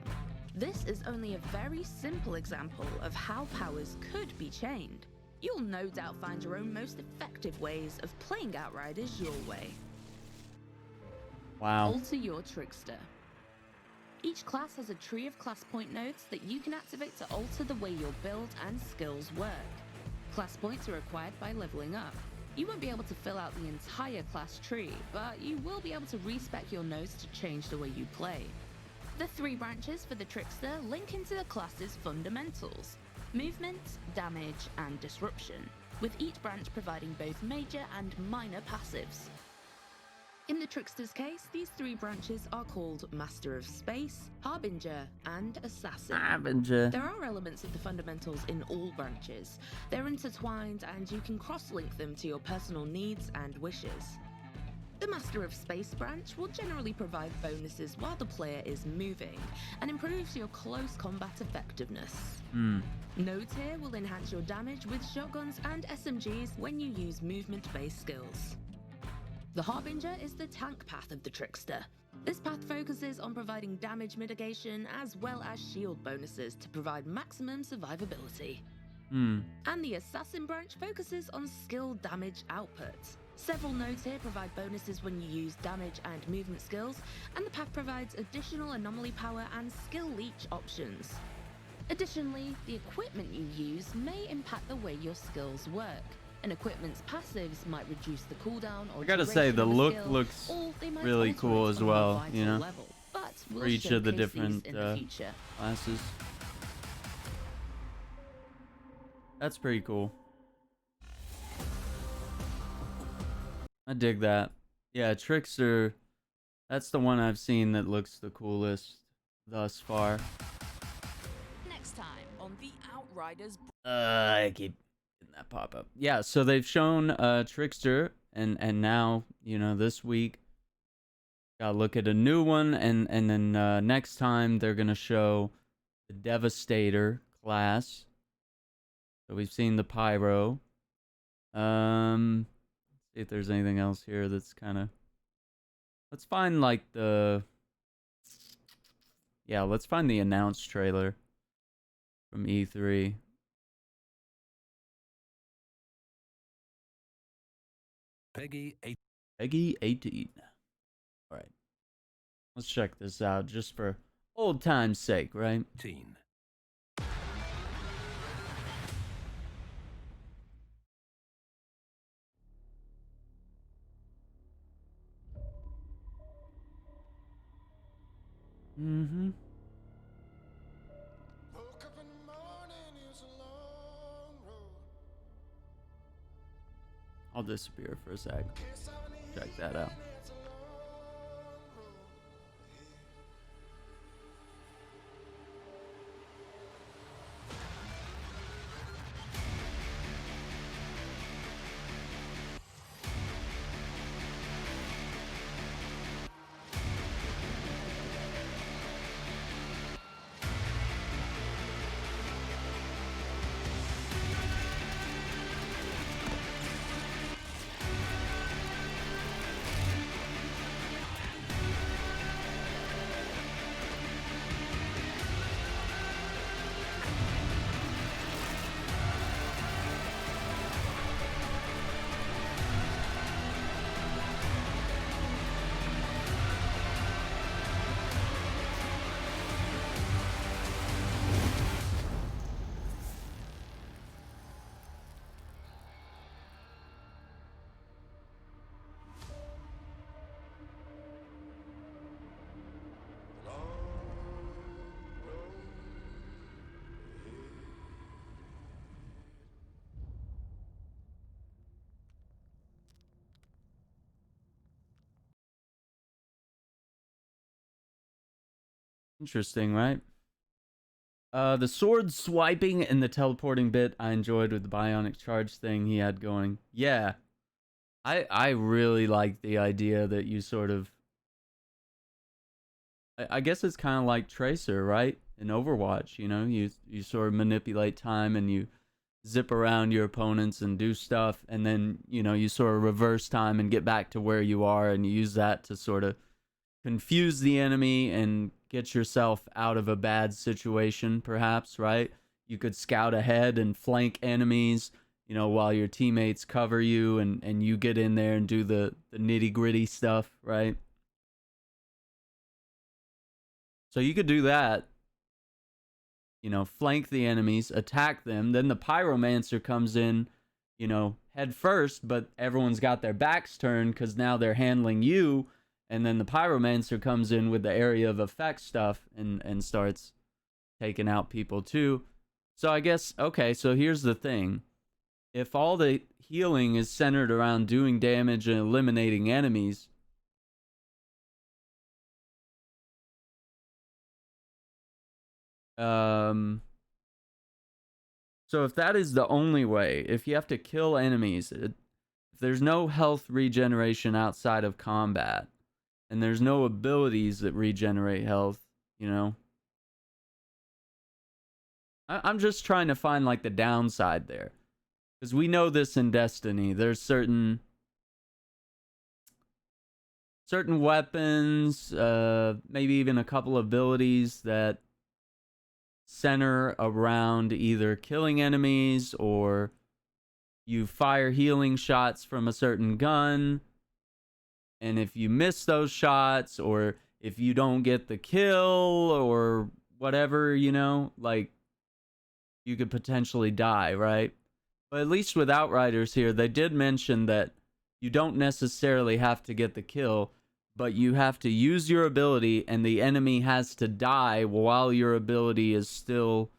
This is only a very simple example of how powers could be chained. You'll no doubt find your own most effective ways of playing Outriders your way. Wow. Alter your Trickster. Each class has a tree of class point nodes that you can activate to alter the way your build and skills work. Class points are acquired by leveling up. You won't be able to fill out the entire class tree, but you will be able to respec your nodes to change the way you play. The 3 branches for the Trickster link into the class's fundamentals: movement, damage, and disruption, with each branch providing both major and minor passives. In the Trickster's case, these 3 branches are called Master of Space, Harbinger, and Assassin. Harbinger. There are elements of the fundamentals in all branches. They're intertwined and you can cross-link them to your personal needs and wishes. The Master of Space branch will generally provide bonuses while the player is moving, and improves your close combat effectiveness. Nodes here will enhance your damage with shotguns and SMGs when you use movement-based skills. The Harbinger is the tank path of the Trickster. This path focuses on providing damage mitigation as well as shield bonuses to provide maximum survivability. And the Assassin branch focuses on skill damage output. Several nodes here provide bonuses when you use damage and movement skills, and the path provides additional anomaly power and skill leech options. Additionally, the equipment you use may impact the way your skills work. An equipment's passives might reduce the cooldown or I gotta say, duration the of a look skill, looks or they might really alter cool it as on a more well, vital you know, level, but we'll for each of the showcase different these in the future. classes. That's pretty cool. I dig that. Yeah, Trickster, that's the one I've seen that looks the coolest thus far. Next time on the Outriders. I keep getting that pop up. Yeah, so they've shown Trickster, and now, you know, this week gotta look at a new one, and then next time they're gonna show the Devastator class. So we've seen the Pyro. Let's see if there's anything else here that's kind of. Let's find like the. Yeah, let's find the announced trailer from E3. Peggy 18. All right. Let's check this out just for old time's sake, right? 18. Mm-hmm. I'll disappear for a sec. Check that out. Interesting, right? The sword swiping and the teleporting bit I enjoyed with the bionic charge thing he had going. Yeah. I really like the idea that you sort of... I guess it's kind of like Tracer, right? In Overwatch, you know? You sort of manipulate time and you zip around your opponents and do stuff, and then, you know, you sort of reverse time and get back to where you are, and you use that to sort of confuse the enemy and get yourself out of a bad situation, perhaps, right? You could scout ahead and flank enemies, you know, while your teammates cover you, and you get in there and do the nitty-gritty stuff, right? So you could do that, you know, flank the enemies, attack them, then the pyromancer comes in, you know, head first, but everyone's got their backs turned because now they're handling you, and then the pyromancer comes in with the area of effect stuff and starts taking out people too. So I guess, okay, so here's the thing. If all the healing is centered around doing damage and eliminating enemies, so if that is the only way, if you have to kill enemies, if there's no health regeneration outside of combat, and there's no abilities that regenerate health, you know, I'm just trying to find like the downside there, because we know this in Destiny. There's certain weapons, maybe even a couple abilities that center around either killing enemies, or you fire healing shots from a certain gun, and if you miss those shots, or if you don't get the kill or whatever, you know, like, you could potentially die, right? But at least with Outriders here, they did mention that you don't necessarily have to get the kill, but you have to use your ability, and the enemy has to die while your ability is still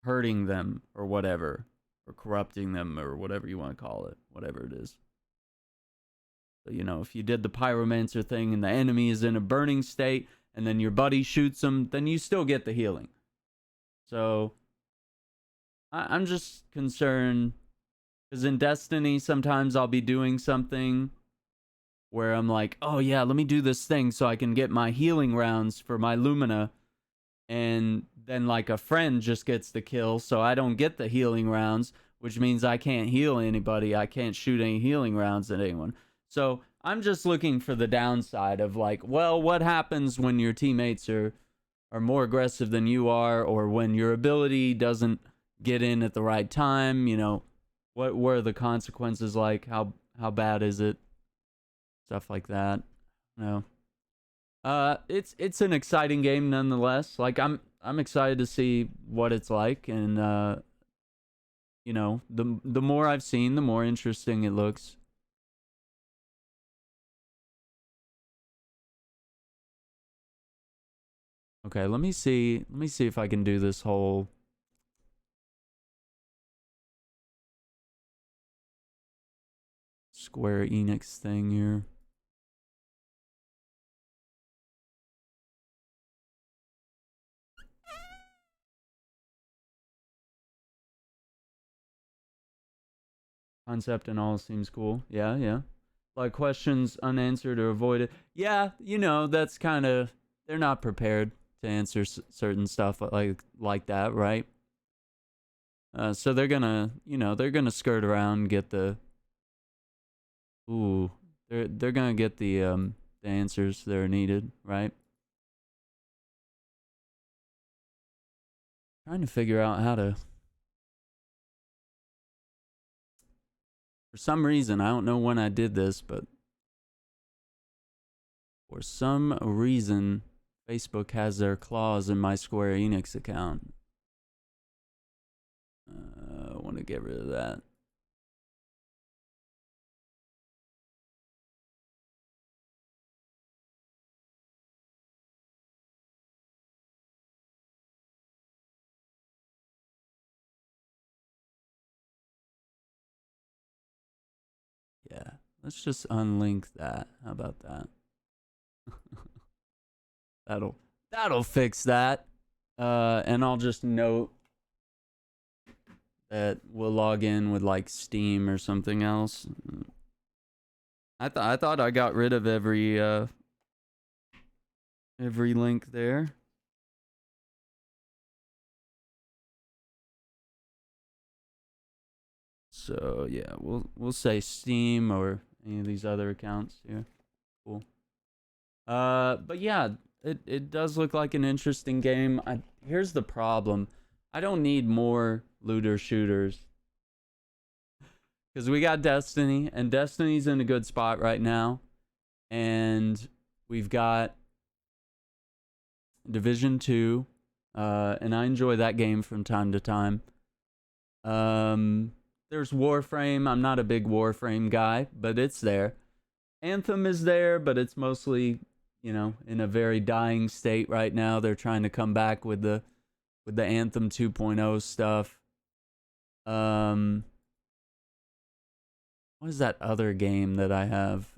hurting them, or whatever, or corrupting them, or whatever you want to call it, whatever it is. So, you know, if you did the pyromancer thing and the enemy is in a burning state, and then your buddy shoots them, then you still get the healing. So I'm just concerned, because in Destiny, sometimes I'll be doing something where I'm like, oh yeah, let me do this thing so I can get my healing rounds for my Lumina, and then like a friend just gets the kill, so I don't get the healing rounds, which means I can't heal anybody, I can't shoot any healing rounds at anyone. So I'm just looking for the downside of like, well, what happens when your teammates are more aggressive than you are, or when your ability doesn't get in at the right time, you know, what are the consequences like? How bad is it? Stuff like that. No. It's an exciting game nonetheless. Like, I'm excited to see what it's like, and you know, the more I've seen, the more interesting it looks. Okay, let me see if I can do this whole Square Enix thing here. Concept and all seems cool. Yeah. Like questions unanswered or avoided. Yeah, you know, that's kind of, they're not prepared to answer certain stuff like that, right? So they're gonna, you know, they're gonna skirt around and get the, they're gonna get the answers that are needed, right? Trying to figure out how to. For some reason, I don't know when I did this, but for some reason, Facebook has their claws in my Square Enix account. I want to get rid of that. Yeah, let's just unlink that. How about that? that'll fix that. And I'll just note that we'll log in with like Steam or something else. I thought I got rid of every link there. So yeah, we'll say Steam or any of these other accounts here. Cool. But yeah, it does look like an interesting game. Here's the problem. I don't need more looter shooters. Because we got Destiny, and Destiny's in a good spot right now. And we've got Division 2, and I enjoy that game from time to time. There's Warframe. I'm not a big Warframe guy, but it's there. Anthem is there, but it's mostly, you know, in a very dying state right now. They're trying to come back with the Anthem 2.0 stuff. What is that other game that I have?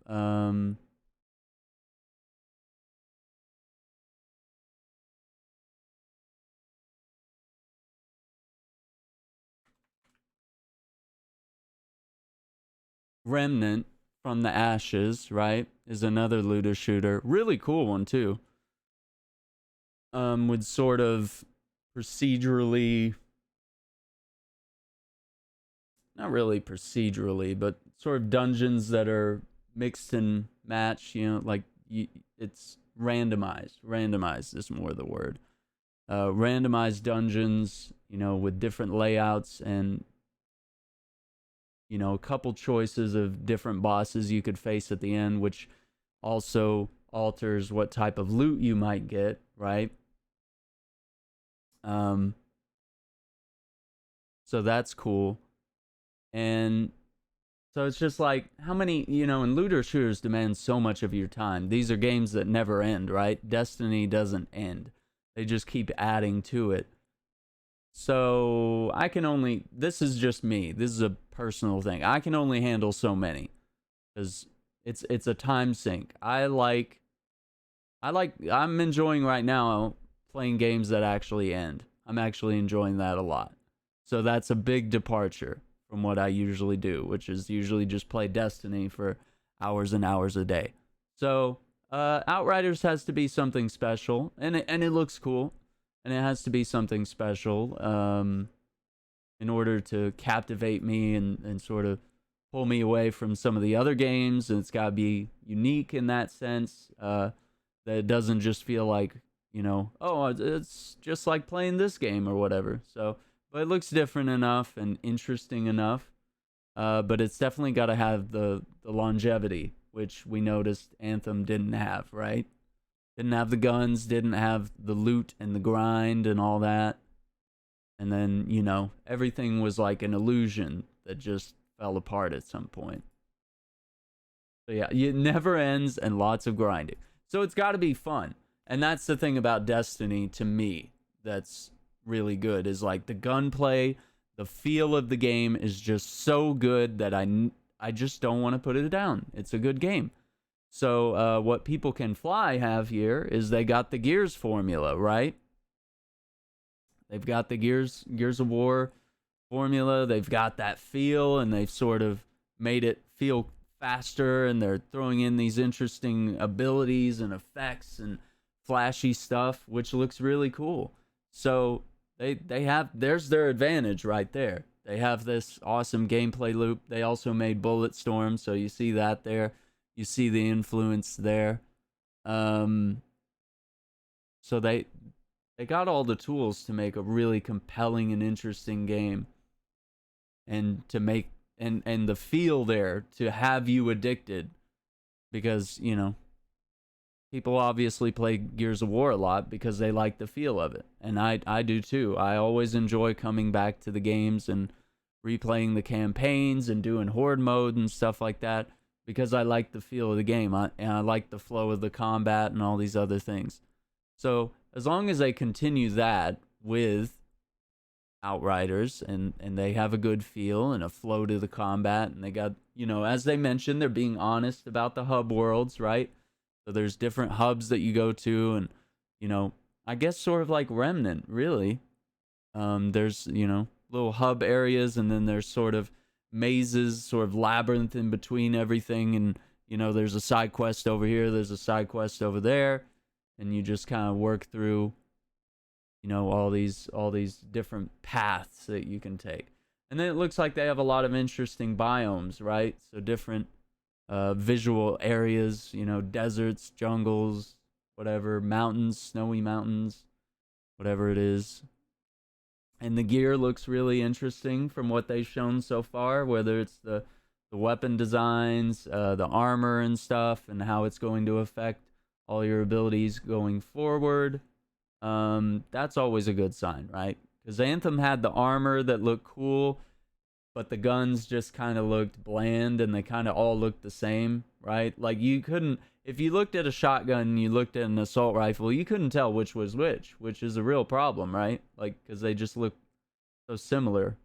Remnant from the Ashes, right? Is another looter shooter. Really cool one too. With sort of procedurally, not really procedurally, but sort of dungeons that are mixed and matched, you know, like it's randomized. Randomized is more the word. Randomized dungeons, you know, with different layouts and, you know, a couple choices of different bosses you could face at the end, which also alters what type of loot you might get, right? So that's cool. And so it's just like, how many, you know, and looter shooters demand so much of your time. These are games that never end, right? Destiny doesn't end. They just keep adding to it. So I can only, this is just me. This is a personal thing. I can only handle so many because it's a time sink. I'm enjoying right now playing games that actually end. I'm actually enjoying that a lot. So that's a big departure from what I usually do, which is usually just play Destiny for hours and hours a day. So Outriders has to be something special, and it looks cool, and it has to be something special in order to captivate me and sort of pull me away from some of the other games, and it's got to be unique in that sense, that it doesn't just feel like, you know, oh, it's just like playing this game or whatever. So, but it looks different enough and interesting enough. But it's definitely got to have the longevity, which we noticed Anthem didn't have, right? Didn't have the guns, didn't have the loot and the grind and all that. And then, you know, everything was like an illusion that just fell apart at some point. So yeah, it never ends and lots of grinding. So it's got to be fun. And that's the thing about Destiny to me that's really good, is like the gunplay, the feel of the game is just so good that I just don't want to put it down. It's a good game. So what People Can Fly have here is they got the Gears formula, right? They've got the Gears of War formula. They've got that feel, and they've sort of made it feel faster, and they're throwing in these interesting abilities and effects and flashy stuff, which looks really cool. So they have, there's their advantage right there. They have this awesome gameplay loop. They also made Bulletstorm, so you see that there. You see the influence there. So they got all the tools to make a really compelling and interesting game, and to make and the feel there to have you addicted, because, you know, people obviously play Gears of War a lot because they like the feel of it. And I do too. I always enjoy coming back to the games and replaying the campaigns and doing horde mode and stuff like that, because I like the feel of the game, and I like the flow of the combat and all these other things. So as long as they continue that with Outriders, and they have a good feel and a flow to the combat, and they got, you know, as they mentioned, they're being honest about the hub worlds, right? So there's different hubs that you go to, and, you know, I guess sort of like Remnant, really. There's, you know, little hub areas, and then there's sort of mazes, sort of labyrinth in between everything, and you know, there's a side quest over here, there's a side quest over there, and you just kind of work through, you know, all these different paths that you can take. And then it looks like they have a lot of interesting biomes, right? So different visual areas, you know, deserts, jungles, whatever, mountains, snowy mountains, whatever it is. And the gear looks really interesting from what they've shown so far, whether it's the weapon designs, the armor and stuff, and how it's going to affect all your abilities going forward. That's always a good sign, right? Because Anthem had the armor that looked cool, but the guns just kind of looked bland, and they kind of all looked the same, right? Like, you couldn't, if you looked at a shotgun and you looked at an assault rifle, you couldn't tell which was which is a real problem, right? Like, because they just look so similar.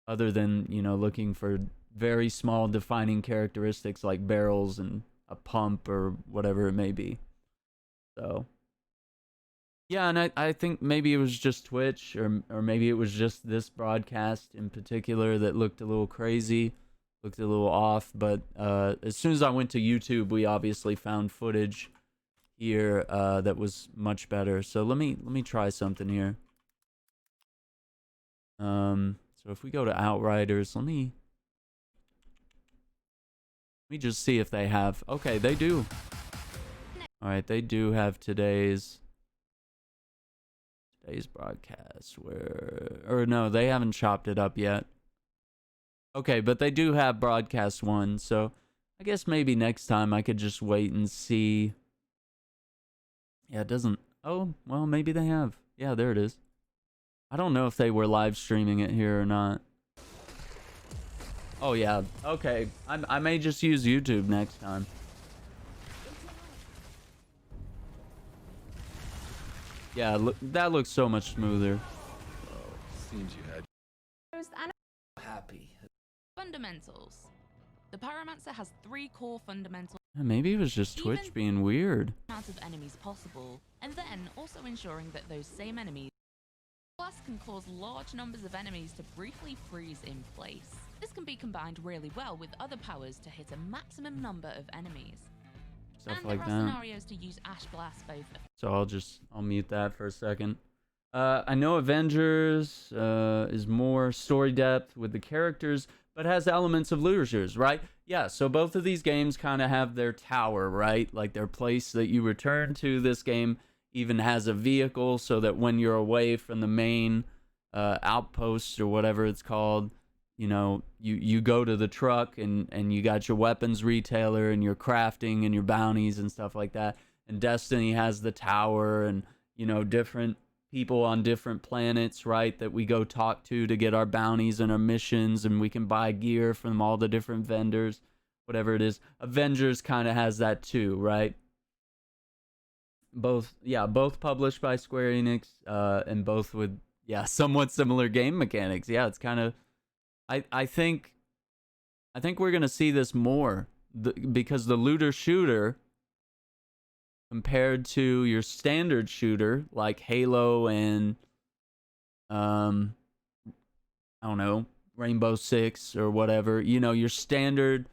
Other than, you know, looking for very small defining characteristics like barrels and a pump or whatever it may be. So, yeah, and I think maybe it was just Twitch, or maybe it was just this broadcast in particular that looked a little crazy, looked a little off. But as soon as I went to YouTube, we obviously found footage here that was much better. So let me try something here. So if we go to Outriders, let me just see if they have. Okay, they do. All right, they do have today's broadcast, or no, they haven't chopped it up yet. Okay, but they do have broadcast 1, so I guess maybe next time I could just wait and see. Yeah, it doesn't. Oh, well, maybe they have. Yeah, there it is. I don't know if they were live streaming it here or not. Oh yeah, okay. I may just use YouTube next time. Yeah, look, that looks so much smoother. Seems you had. Happy. Fundamentals. The Pyromancer has 3 core fundamentals. Maybe it was just Twitch being weird. Amount of enemies possible, and then also ensuring that those same enemies plus can cause large numbers of enemies to briefly freeze in place. This can be combined really well with other powers to hit a maximum number of enemies. Stuff and like there are that. scenarios to use Ash Blast both. So I'll mute that for a second. I know Avengers is more story depth with the characters, but has elements of looter shooters, right? Yeah, so both of these games kind of have their tower, right? Like their place that you return to. This game even has a vehicle so that when you're away from the main outpost or whatever it's called, you know, you go to the truck and you got your weapons retailer and your crafting and your bounties and stuff like that. And Destiny has the tower and, you know, different people on different planets, right, that we go talk to get our bounties and our missions, and we can buy gear from all the different vendors, whatever it is. Avengers kind of has that too, right? Both published by Square Enix, and both with, somewhat similar game mechanics. Yeah, it's kind of, I think we're going to see this more, because the looter shooter, compared to your standard shooter, like Halo and, I don't know, Rainbow Six or whatever, you know, your standard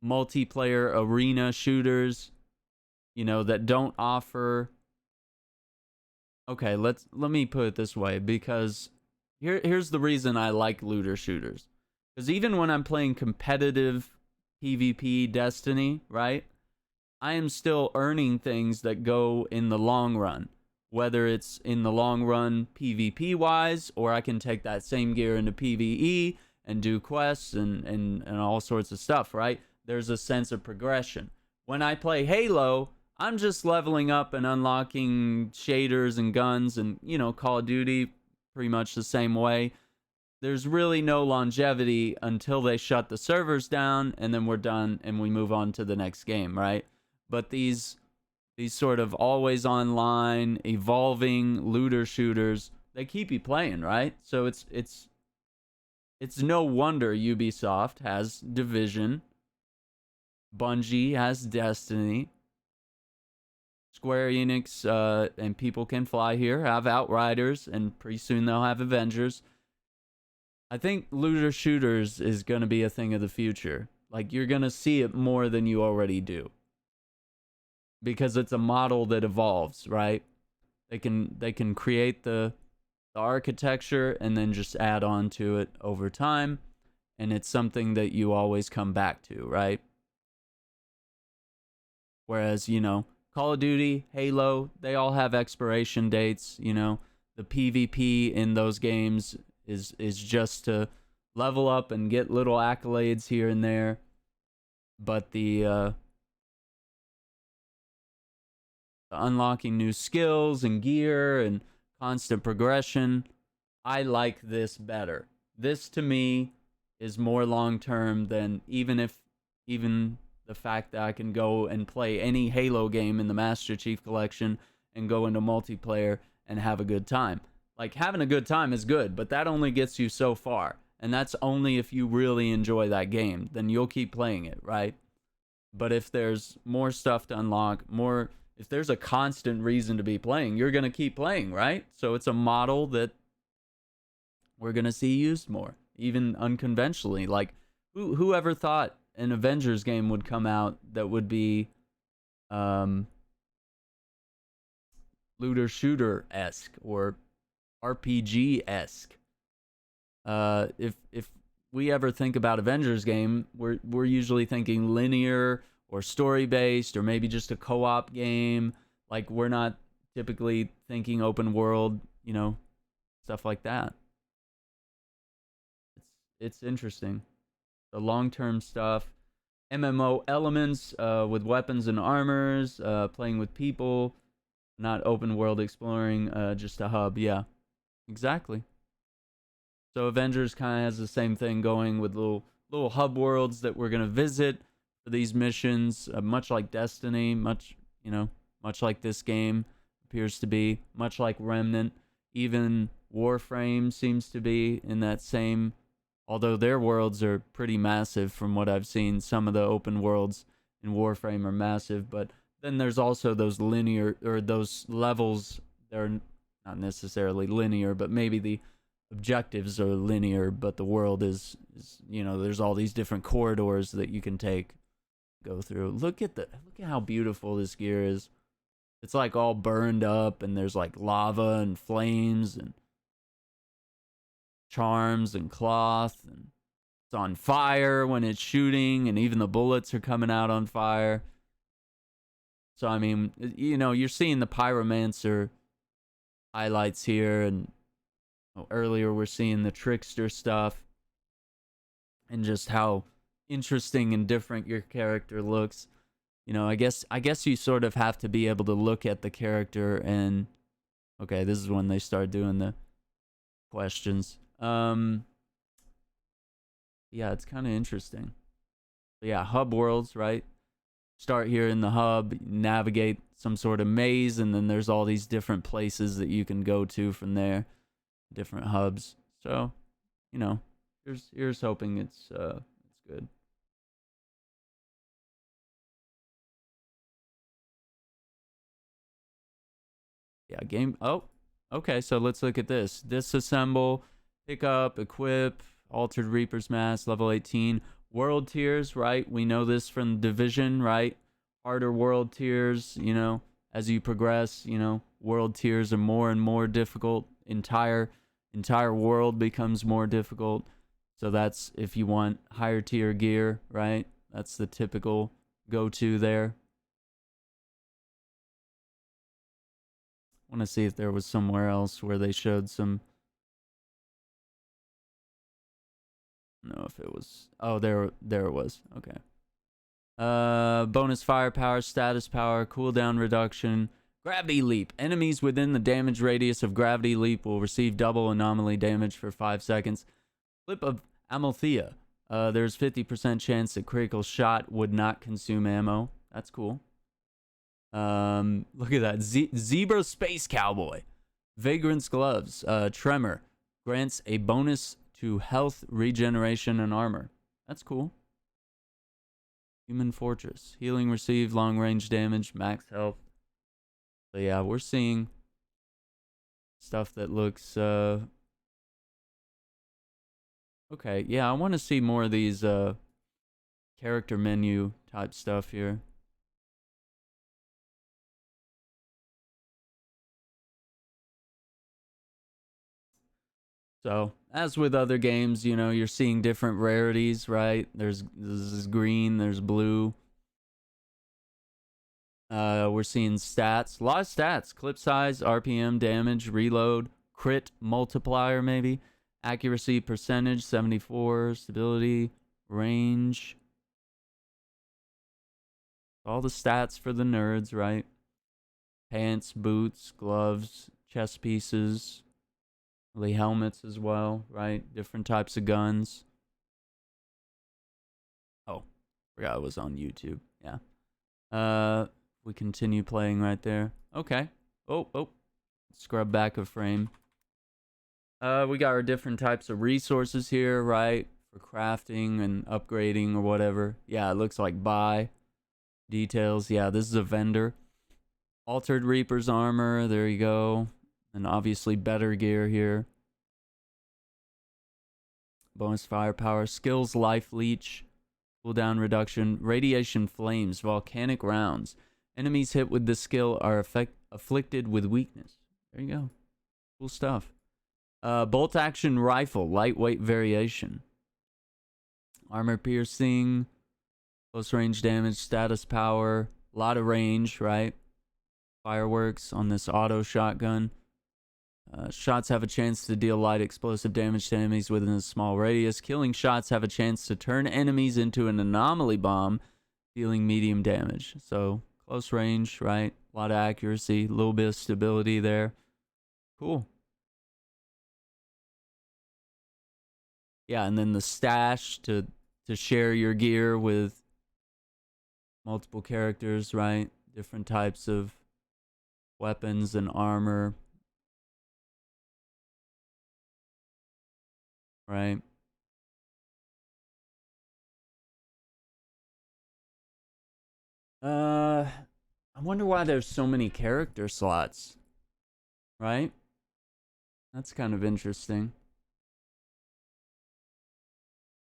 multiplayer arena shooters, you know, that don't offer. Okay, let me put it this way, because here's the reason I like looter shooters. Because even when I'm playing competitive PvP Destiny, right, I am still earning things that go in the long run. Whether it's in the long run PvP wise, or I can take that same gear into PvE and do quests and all sorts of stuff, right? There's a sense of progression. When I play Halo, I'm just leveling up and unlocking shaders and guns, and, you know, Call of Duty, pretty much the same way. There's really no longevity until they shut the servers down, and then we're done and we move on to the next game, right? But these sort of always online, evolving looter shooters, they keep you playing, right? So it's no wonder Ubisoft has Division, Bungie has Destiny, Square Enix and people can fly here have Outriders, and pretty soon they'll have Avengers. I think looter shooters is going to be a thing of the future. Like, you're going to see it more than you already do. Because it's a model that evolves, right? They can create the architecture and then just add on to it over time. And it's something that you always come back to, right? Whereas, you know, Call of Duty, Halo, they all have expiration dates, you know. The PvP in those games is just to level up and get little accolades here and there. But the unlocking new skills and gear and constant progression, I like this better. This to me is more long-term than even the fact that I can go and play any Halo game in the Master Chief Collection and go into multiplayer and have a good time. Like, having a good time is good, but that only gets you so far. And that's only if you really enjoy that game. Then you'll keep playing it, right? But if there's more stuff to unlock, if there's a constant reason to be playing, you're going to keep playing, right? So it's a model that we're going to see used more, even unconventionally. Like, whoever thought an Avengers game would come out that would be looter shooter-esque or RPG-esque. If we ever think about Avengers game, we're usually thinking linear or story-based or maybe just a co-op game. Like, we're not typically thinking open world, you know, stuff like that. It's interesting. The long-term stuff, MMO elements with weapons and armors, playing with people, not open world exploring, just a hub. Yeah, exactly. So Avengers kind of has the same thing going with little hub worlds that we're gonna visit for these missions, much like Destiny, much like this game appears to be, much like Remnant. Even Warframe seems to be in that same. Although their worlds are pretty massive from what I've seen. Some of the open worlds in Warframe are massive, but then there's also those linear, or those levels that are not necessarily linear, but maybe the objectives are linear, but the world is you know, there's all these different corridors that you can go through. Look at how beautiful this gear is. It's like all burned up, and there's like lava and flames and charms and cloth, and it's on fire when it's shooting, and even the bullets are coming out on fire. So I mean, you know, you're seeing the pyromancer highlights here, and earlier we're seeing the trickster stuff, and just how interesting and different your character looks. You know, I guess you sort of have to be able to look at the character and, okay, this is when they start doing the questions. Yeah, it's kind of interesting. But yeah, hub worlds, right? Start here in the hub, navigate some sort of maze, and then there's all these different places that you can go to from there, different hubs. So, you know, here's hoping it's good. Yeah, game. Oh, okay. So let's look at this. Disassemble, pick up, equip, Altered Reaper's Mask, level 18. World tiers, right? We know this from Division, right? Harder world tiers, you know, as you progress, you know, world tiers are more and more difficult. Entire world becomes more difficult. So that's if you want higher tier gear, right? That's the typical go-to there. I want to see if there was somewhere else where they showed some. I don't know if it was. Oh, there it was. Okay. Bonus firepower, status power, cooldown reduction, gravity leap. Enemies within the damage radius of gravity leap will receive double anomaly damage for 5 seconds. Flip of Amalthea. There's 50% chance that critical shot would not consume ammo. That's cool. Look at that. Zebra Space Cowboy. Vagrant's Gloves. Tremor. Grants a bonus to health, regeneration, and armor. That's cool. Human Fortress. Healing received, long range damage, max health. So yeah, we're seeing stuff that looks okay. Yeah, I want to see more of these character menu type stuff here. So, as with other games, you know, you're seeing different rarities, right? This is green, there's blue. We're seeing stats, a lot of stats: clip size, RPM, damage, reload, crit multiplier, maybe, accuracy percentage, 74, stability, range. All the stats for the nerds, right? Pants, boots, gloves, chest pieces, really helmets as well, right? Different types of guns. Oh, forgot I was on YouTube. Yeah. We continue playing right there. Okay. Oh. Scrub back a frame. We got our different types of resources here, right? For crafting and upgrading or whatever. Yeah, it looks like buy. Details. Yeah, this is a vendor. Altered Reaper's armor. There you go. And obviously better gear here. Bonus firepower. Skills, life leech. Cooldown reduction. Radiation flames. Volcanic rounds. Enemies hit with this skill are afflicted with weakness. There you go. Cool stuff. Bolt action rifle. Lightweight variation. Armor piercing. Close range damage. Status power. A lot of range, right? Fireworks on this auto shotgun. Shots have a chance to deal light explosive damage to enemies within a small radius. Killing shots have a chance to turn enemies into an anomaly bomb, dealing medium damage. So, close range, right? A lot of accuracy, a little bit of stability there. Cool. Yeah, and then the stash to share your gear with multiple characters, right? Different types of weapons and armor. Right. I wonder why there's so many character slots. Right? That's kind of interesting.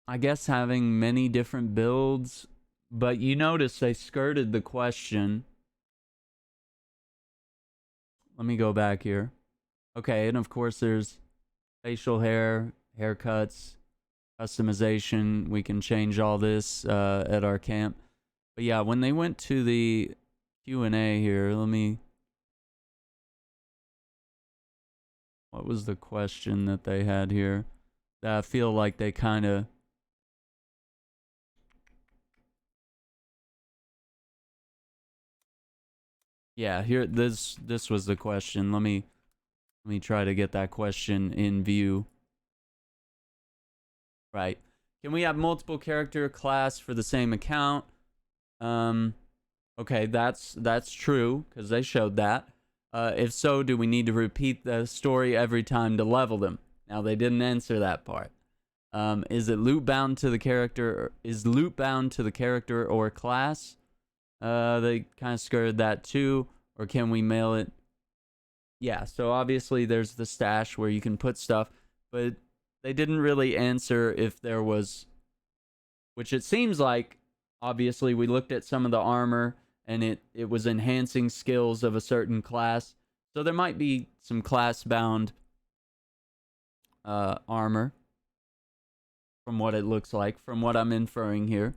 I guess having many different builds, but you notice they skirted the question. Let me go back here. Okay, and of course there's facial hair, haircuts, customization. We can change all this at our camp. But yeah, when they went to the Q&A here, what was the question that they had here? That I feel like they kind of... Yeah, here, this was the question. Let me try to get that question in view. Right. Can we have multiple character class for the same account? Okay, that's true, because they showed that. If so, do we need to repeat the story every time to level them? Now, they didn't answer that part. Is it loot bound to the character? Is loot bound to the character or class? They kind of skirted that too. Or can we mail it? Yeah, so obviously there's the stash where you can put stuff, but they didn't really answer if there was, which it seems like, obviously we looked at some of the armor and it was enhancing skills of a certain class. So there might be some class-bound armor from what it looks like, from what I'm inferring here.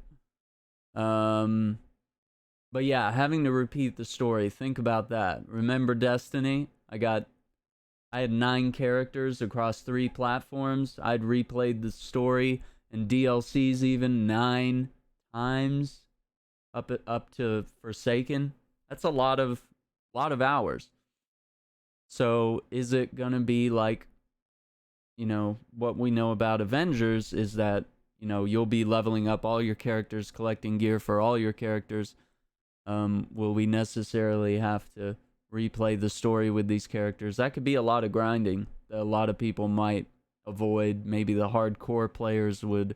But yeah, having to repeat the story, think about that. Remember Destiny? I had 9 characters across 3 platforms. I'd replayed the story and DLCs even 9 times up to Forsaken. That's a lot of hours. So is it gonna be like, you know, what we know about Avengers is that, you know, you'll be leveling up all your characters, collecting gear for all your characters. Will we necessarily have to replay the story with these characters? That could be a lot of grinding that a lot of people might avoid. Maybe the hardcore players would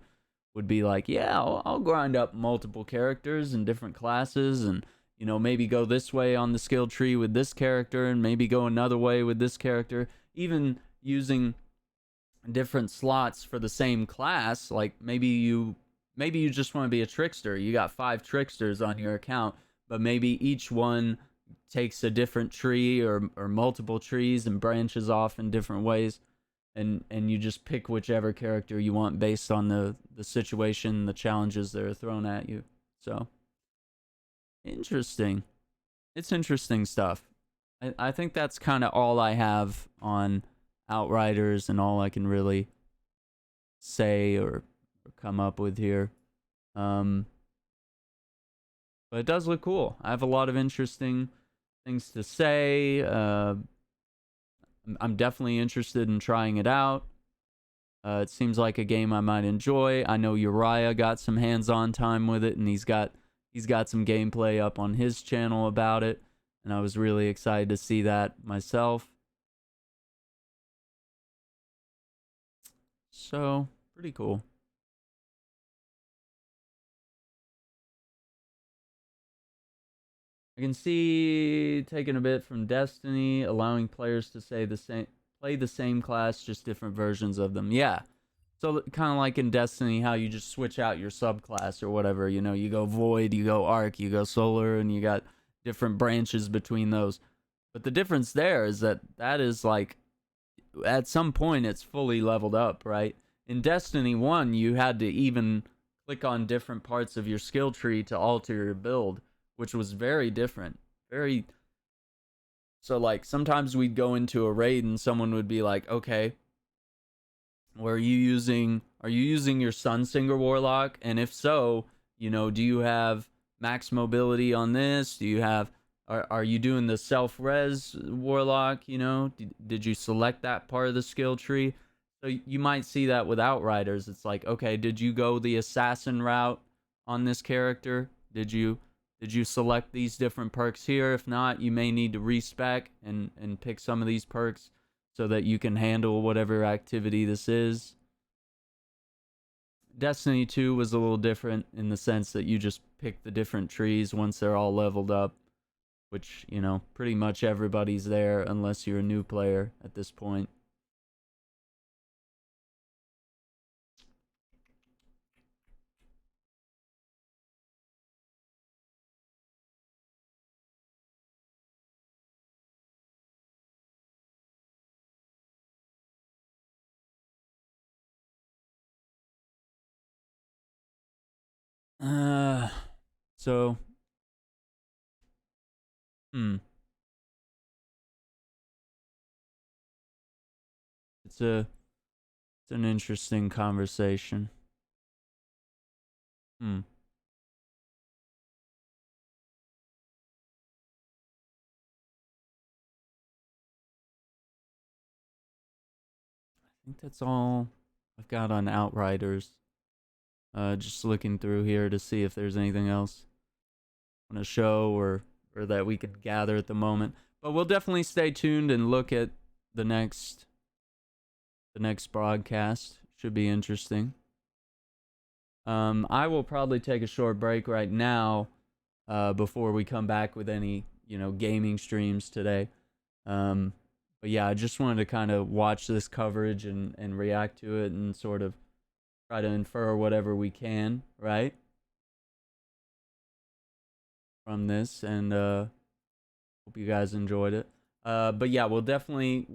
be like, yeah, I'll grind up multiple characters and different classes and, you know, maybe go this way on the skill tree with this character and maybe go another way with this character. Even using different slots for the same class, like maybe you just want to be a trickster. You got 5 tricksters on your account, but maybe each one takes a different tree or multiple trees and branches off in different ways, and you just pick whichever character you want based on the situation, the challenges that are thrown at you. So interesting. It's interesting stuff. I think that's kind of all I have on Outriders and all I can really say or come up with here. But it does look cool. I have a lot of interesting things to say. I'm definitely interested in trying it out. It seems like a game I might enjoy. I know Uriah got some hands-on time with it, and he's got some gameplay up on his channel about it, and I was really excited to see that myself. So, pretty cool. I can see taking a bit from Destiny, allowing players to play the same class, just different versions of them. Yeah. So kind of like in Destiny, how you just switch out your subclass or whatever. You know, you go Void, you go Arc, you go Solar, and you got different branches between those. But the difference there is that is like, at some point, it's fully leveled up, right? In Destiny 1, you had to even click on different parts of your skill tree to alter your build, which was very different. So like sometimes we'd go into a raid and someone would be like, okay, are you using your Sunsinger Warlock? And if so, you know, do you have max mobility on this? Do you have, are you doing the self-res Warlock, you know? Did you select that part of the skill tree? So you might see that with Outriders. It's like, okay, did you go the assassin route on this character? Did you select these different perks here? If not, you may need to respec and pick some of these perks so that you can handle whatever activity this is. Destiny 2 was a little different in the sense that you just pick the different trees once they're all leveled up, which, you know, pretty much everybody's there unless you're a new player at this point. So, it's an interesting conversation. I think that's all I've got on Outriders. Just looking through here to see if there's anything else on a show or that we could gather at the moment. But we'll definitely stay tuned and look at the next broadcast. Should be interesting. I will probably take a short break right now before we come back with any, you know, gaming streams today. But yeah, I just wanted to kind of watch this coverage and react to it and sort of try to infer whatever we can, right, from this, and hope you guys enjoyed it. But yeah, we'll definitely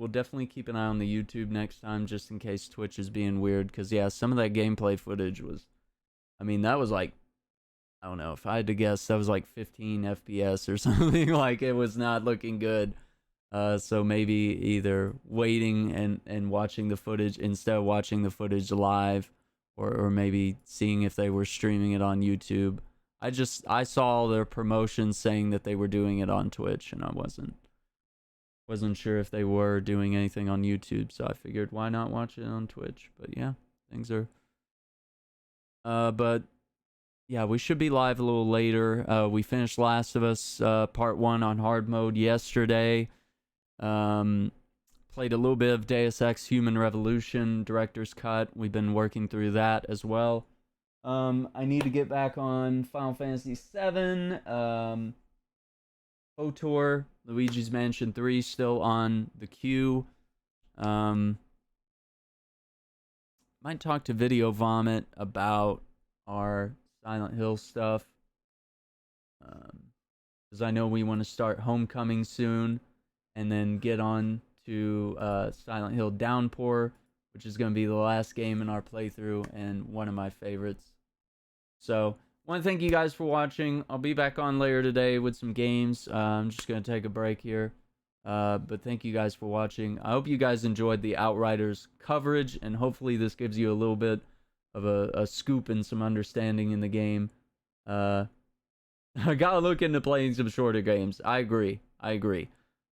keep an eye on the YouTube next time, just in case Twitch is being weird, because yeah, some of that gameplay footage was, I mean, that was like, I don't know, if I had to guess, that was like 15 FPS or something. Like, it was not looking good. So maybe either waiting and watching the footage instead of watching the footage live, or maybe seeing if they were streaming it on YouTube. I saw their promotions saying that they were doing it on Twitch, and I wasn't sure if they were doing anything on YouTube, so I figured why not watch it on Twitch. But yeah, things are but yeah, we should be live a little later. We finished Last of Us Part 1 on hard mode yesterday. Played a little bit of Deus Ex Human Revolution Director's Cut. We've been working through that as well. I need to get back on Final Fantasy VII. KOTOR, Luigi's Mansion 3 still on the queue. Might talk to Video Vomit about our Silent Hill stuff. Because I know we want to start Homecoming soon, and then get on to Silent Hill Downpour, which is going to be the last game in our playthrough and one of my favorites. So, I want to thank you guys for watching. I'll be back on later today with some games. I'm just going to take a break here. But thank you guys for watching. I hope you guys enjoyed the Outriders coverage, and hopefully this gives you a little bit of a scoop and some understanding in the game. I gotta look into playing some shorter games. I agree.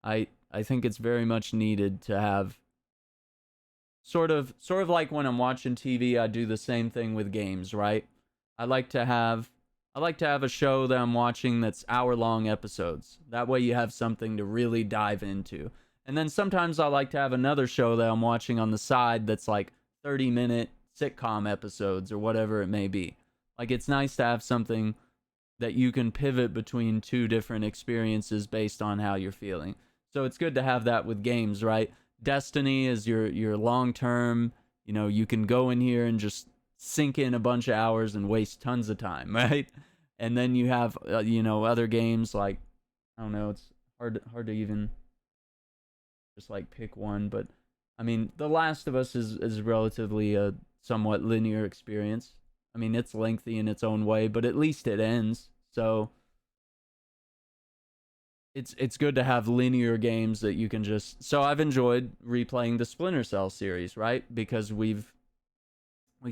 I think it's very much needed to have sort of like when I'm watching TV, I do the same thing with games, right? I like to have a show that I'm watching that's hour-long episodes. That way you have something to really dive into. And then sometimes I like to have another show that I'm watching on the side that's like 30-minute sitcom episodes or whatever it may be. Like, it's nice to have something that you can pivot between two different experiences based on how you're feeling. So it's good to have that with games, right? Destiny is your long-term, you can go in here and just sink in a bunch of hours and waste tons of time, right? And then you have, other games like, I don't know, it's hard to even just like pick one, but I mean, The Last of Us is relatively a somewhat linear experience. I mean, it's lengthy in its own way, but at least it ends. So it's good to have linear games that you can just... So I've enjoyed replaying the Splinter Cell series, right? Because we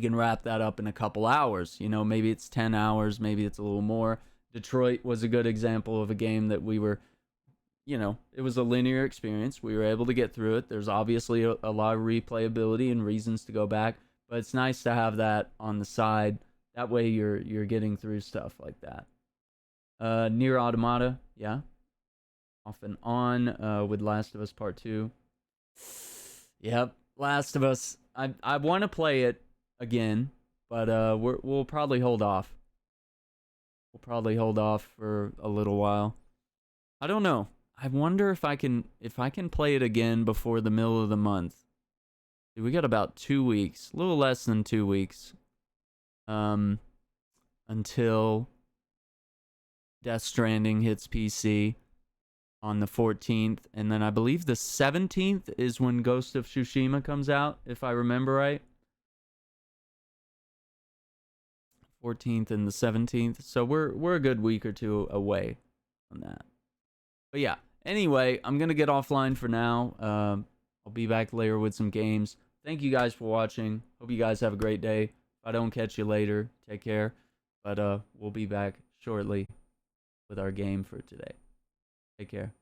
can wrap that up in a couple hours. Maybe it's 10 hours, maybe it's a little more. Detroit was a good example of a game that we were, it was a linear experience. We were able to get through it. There's obviously a lot of replayability and reasons to go back, but it's nice to have that on the side. That way you're getting through stuff like that. Nier Automata, yeah. Off and on with Last of Us Part 2. Yep, Last of Us. I want to play it again, but we'll probably hold off. We'll probably hold off for a little while. I don't know. I wonder if I can play it again before the middle of the month. We got about 2 weeks, a little less than 2 weeks, until Death Stranding hits PC on the 14th, and then I believe the 17th is when Ghost of Tsushima comes out, if I remember right. 14th and the 17th, so we're a good week or two away on that. But yeah, anyway, I'm gonna get offline for now. I'll be back later with some games. Thank you guys for watching. Hope you guys have a great day. If I don't catch you later, take care. But we'll be back shortly with our game for today. Take care.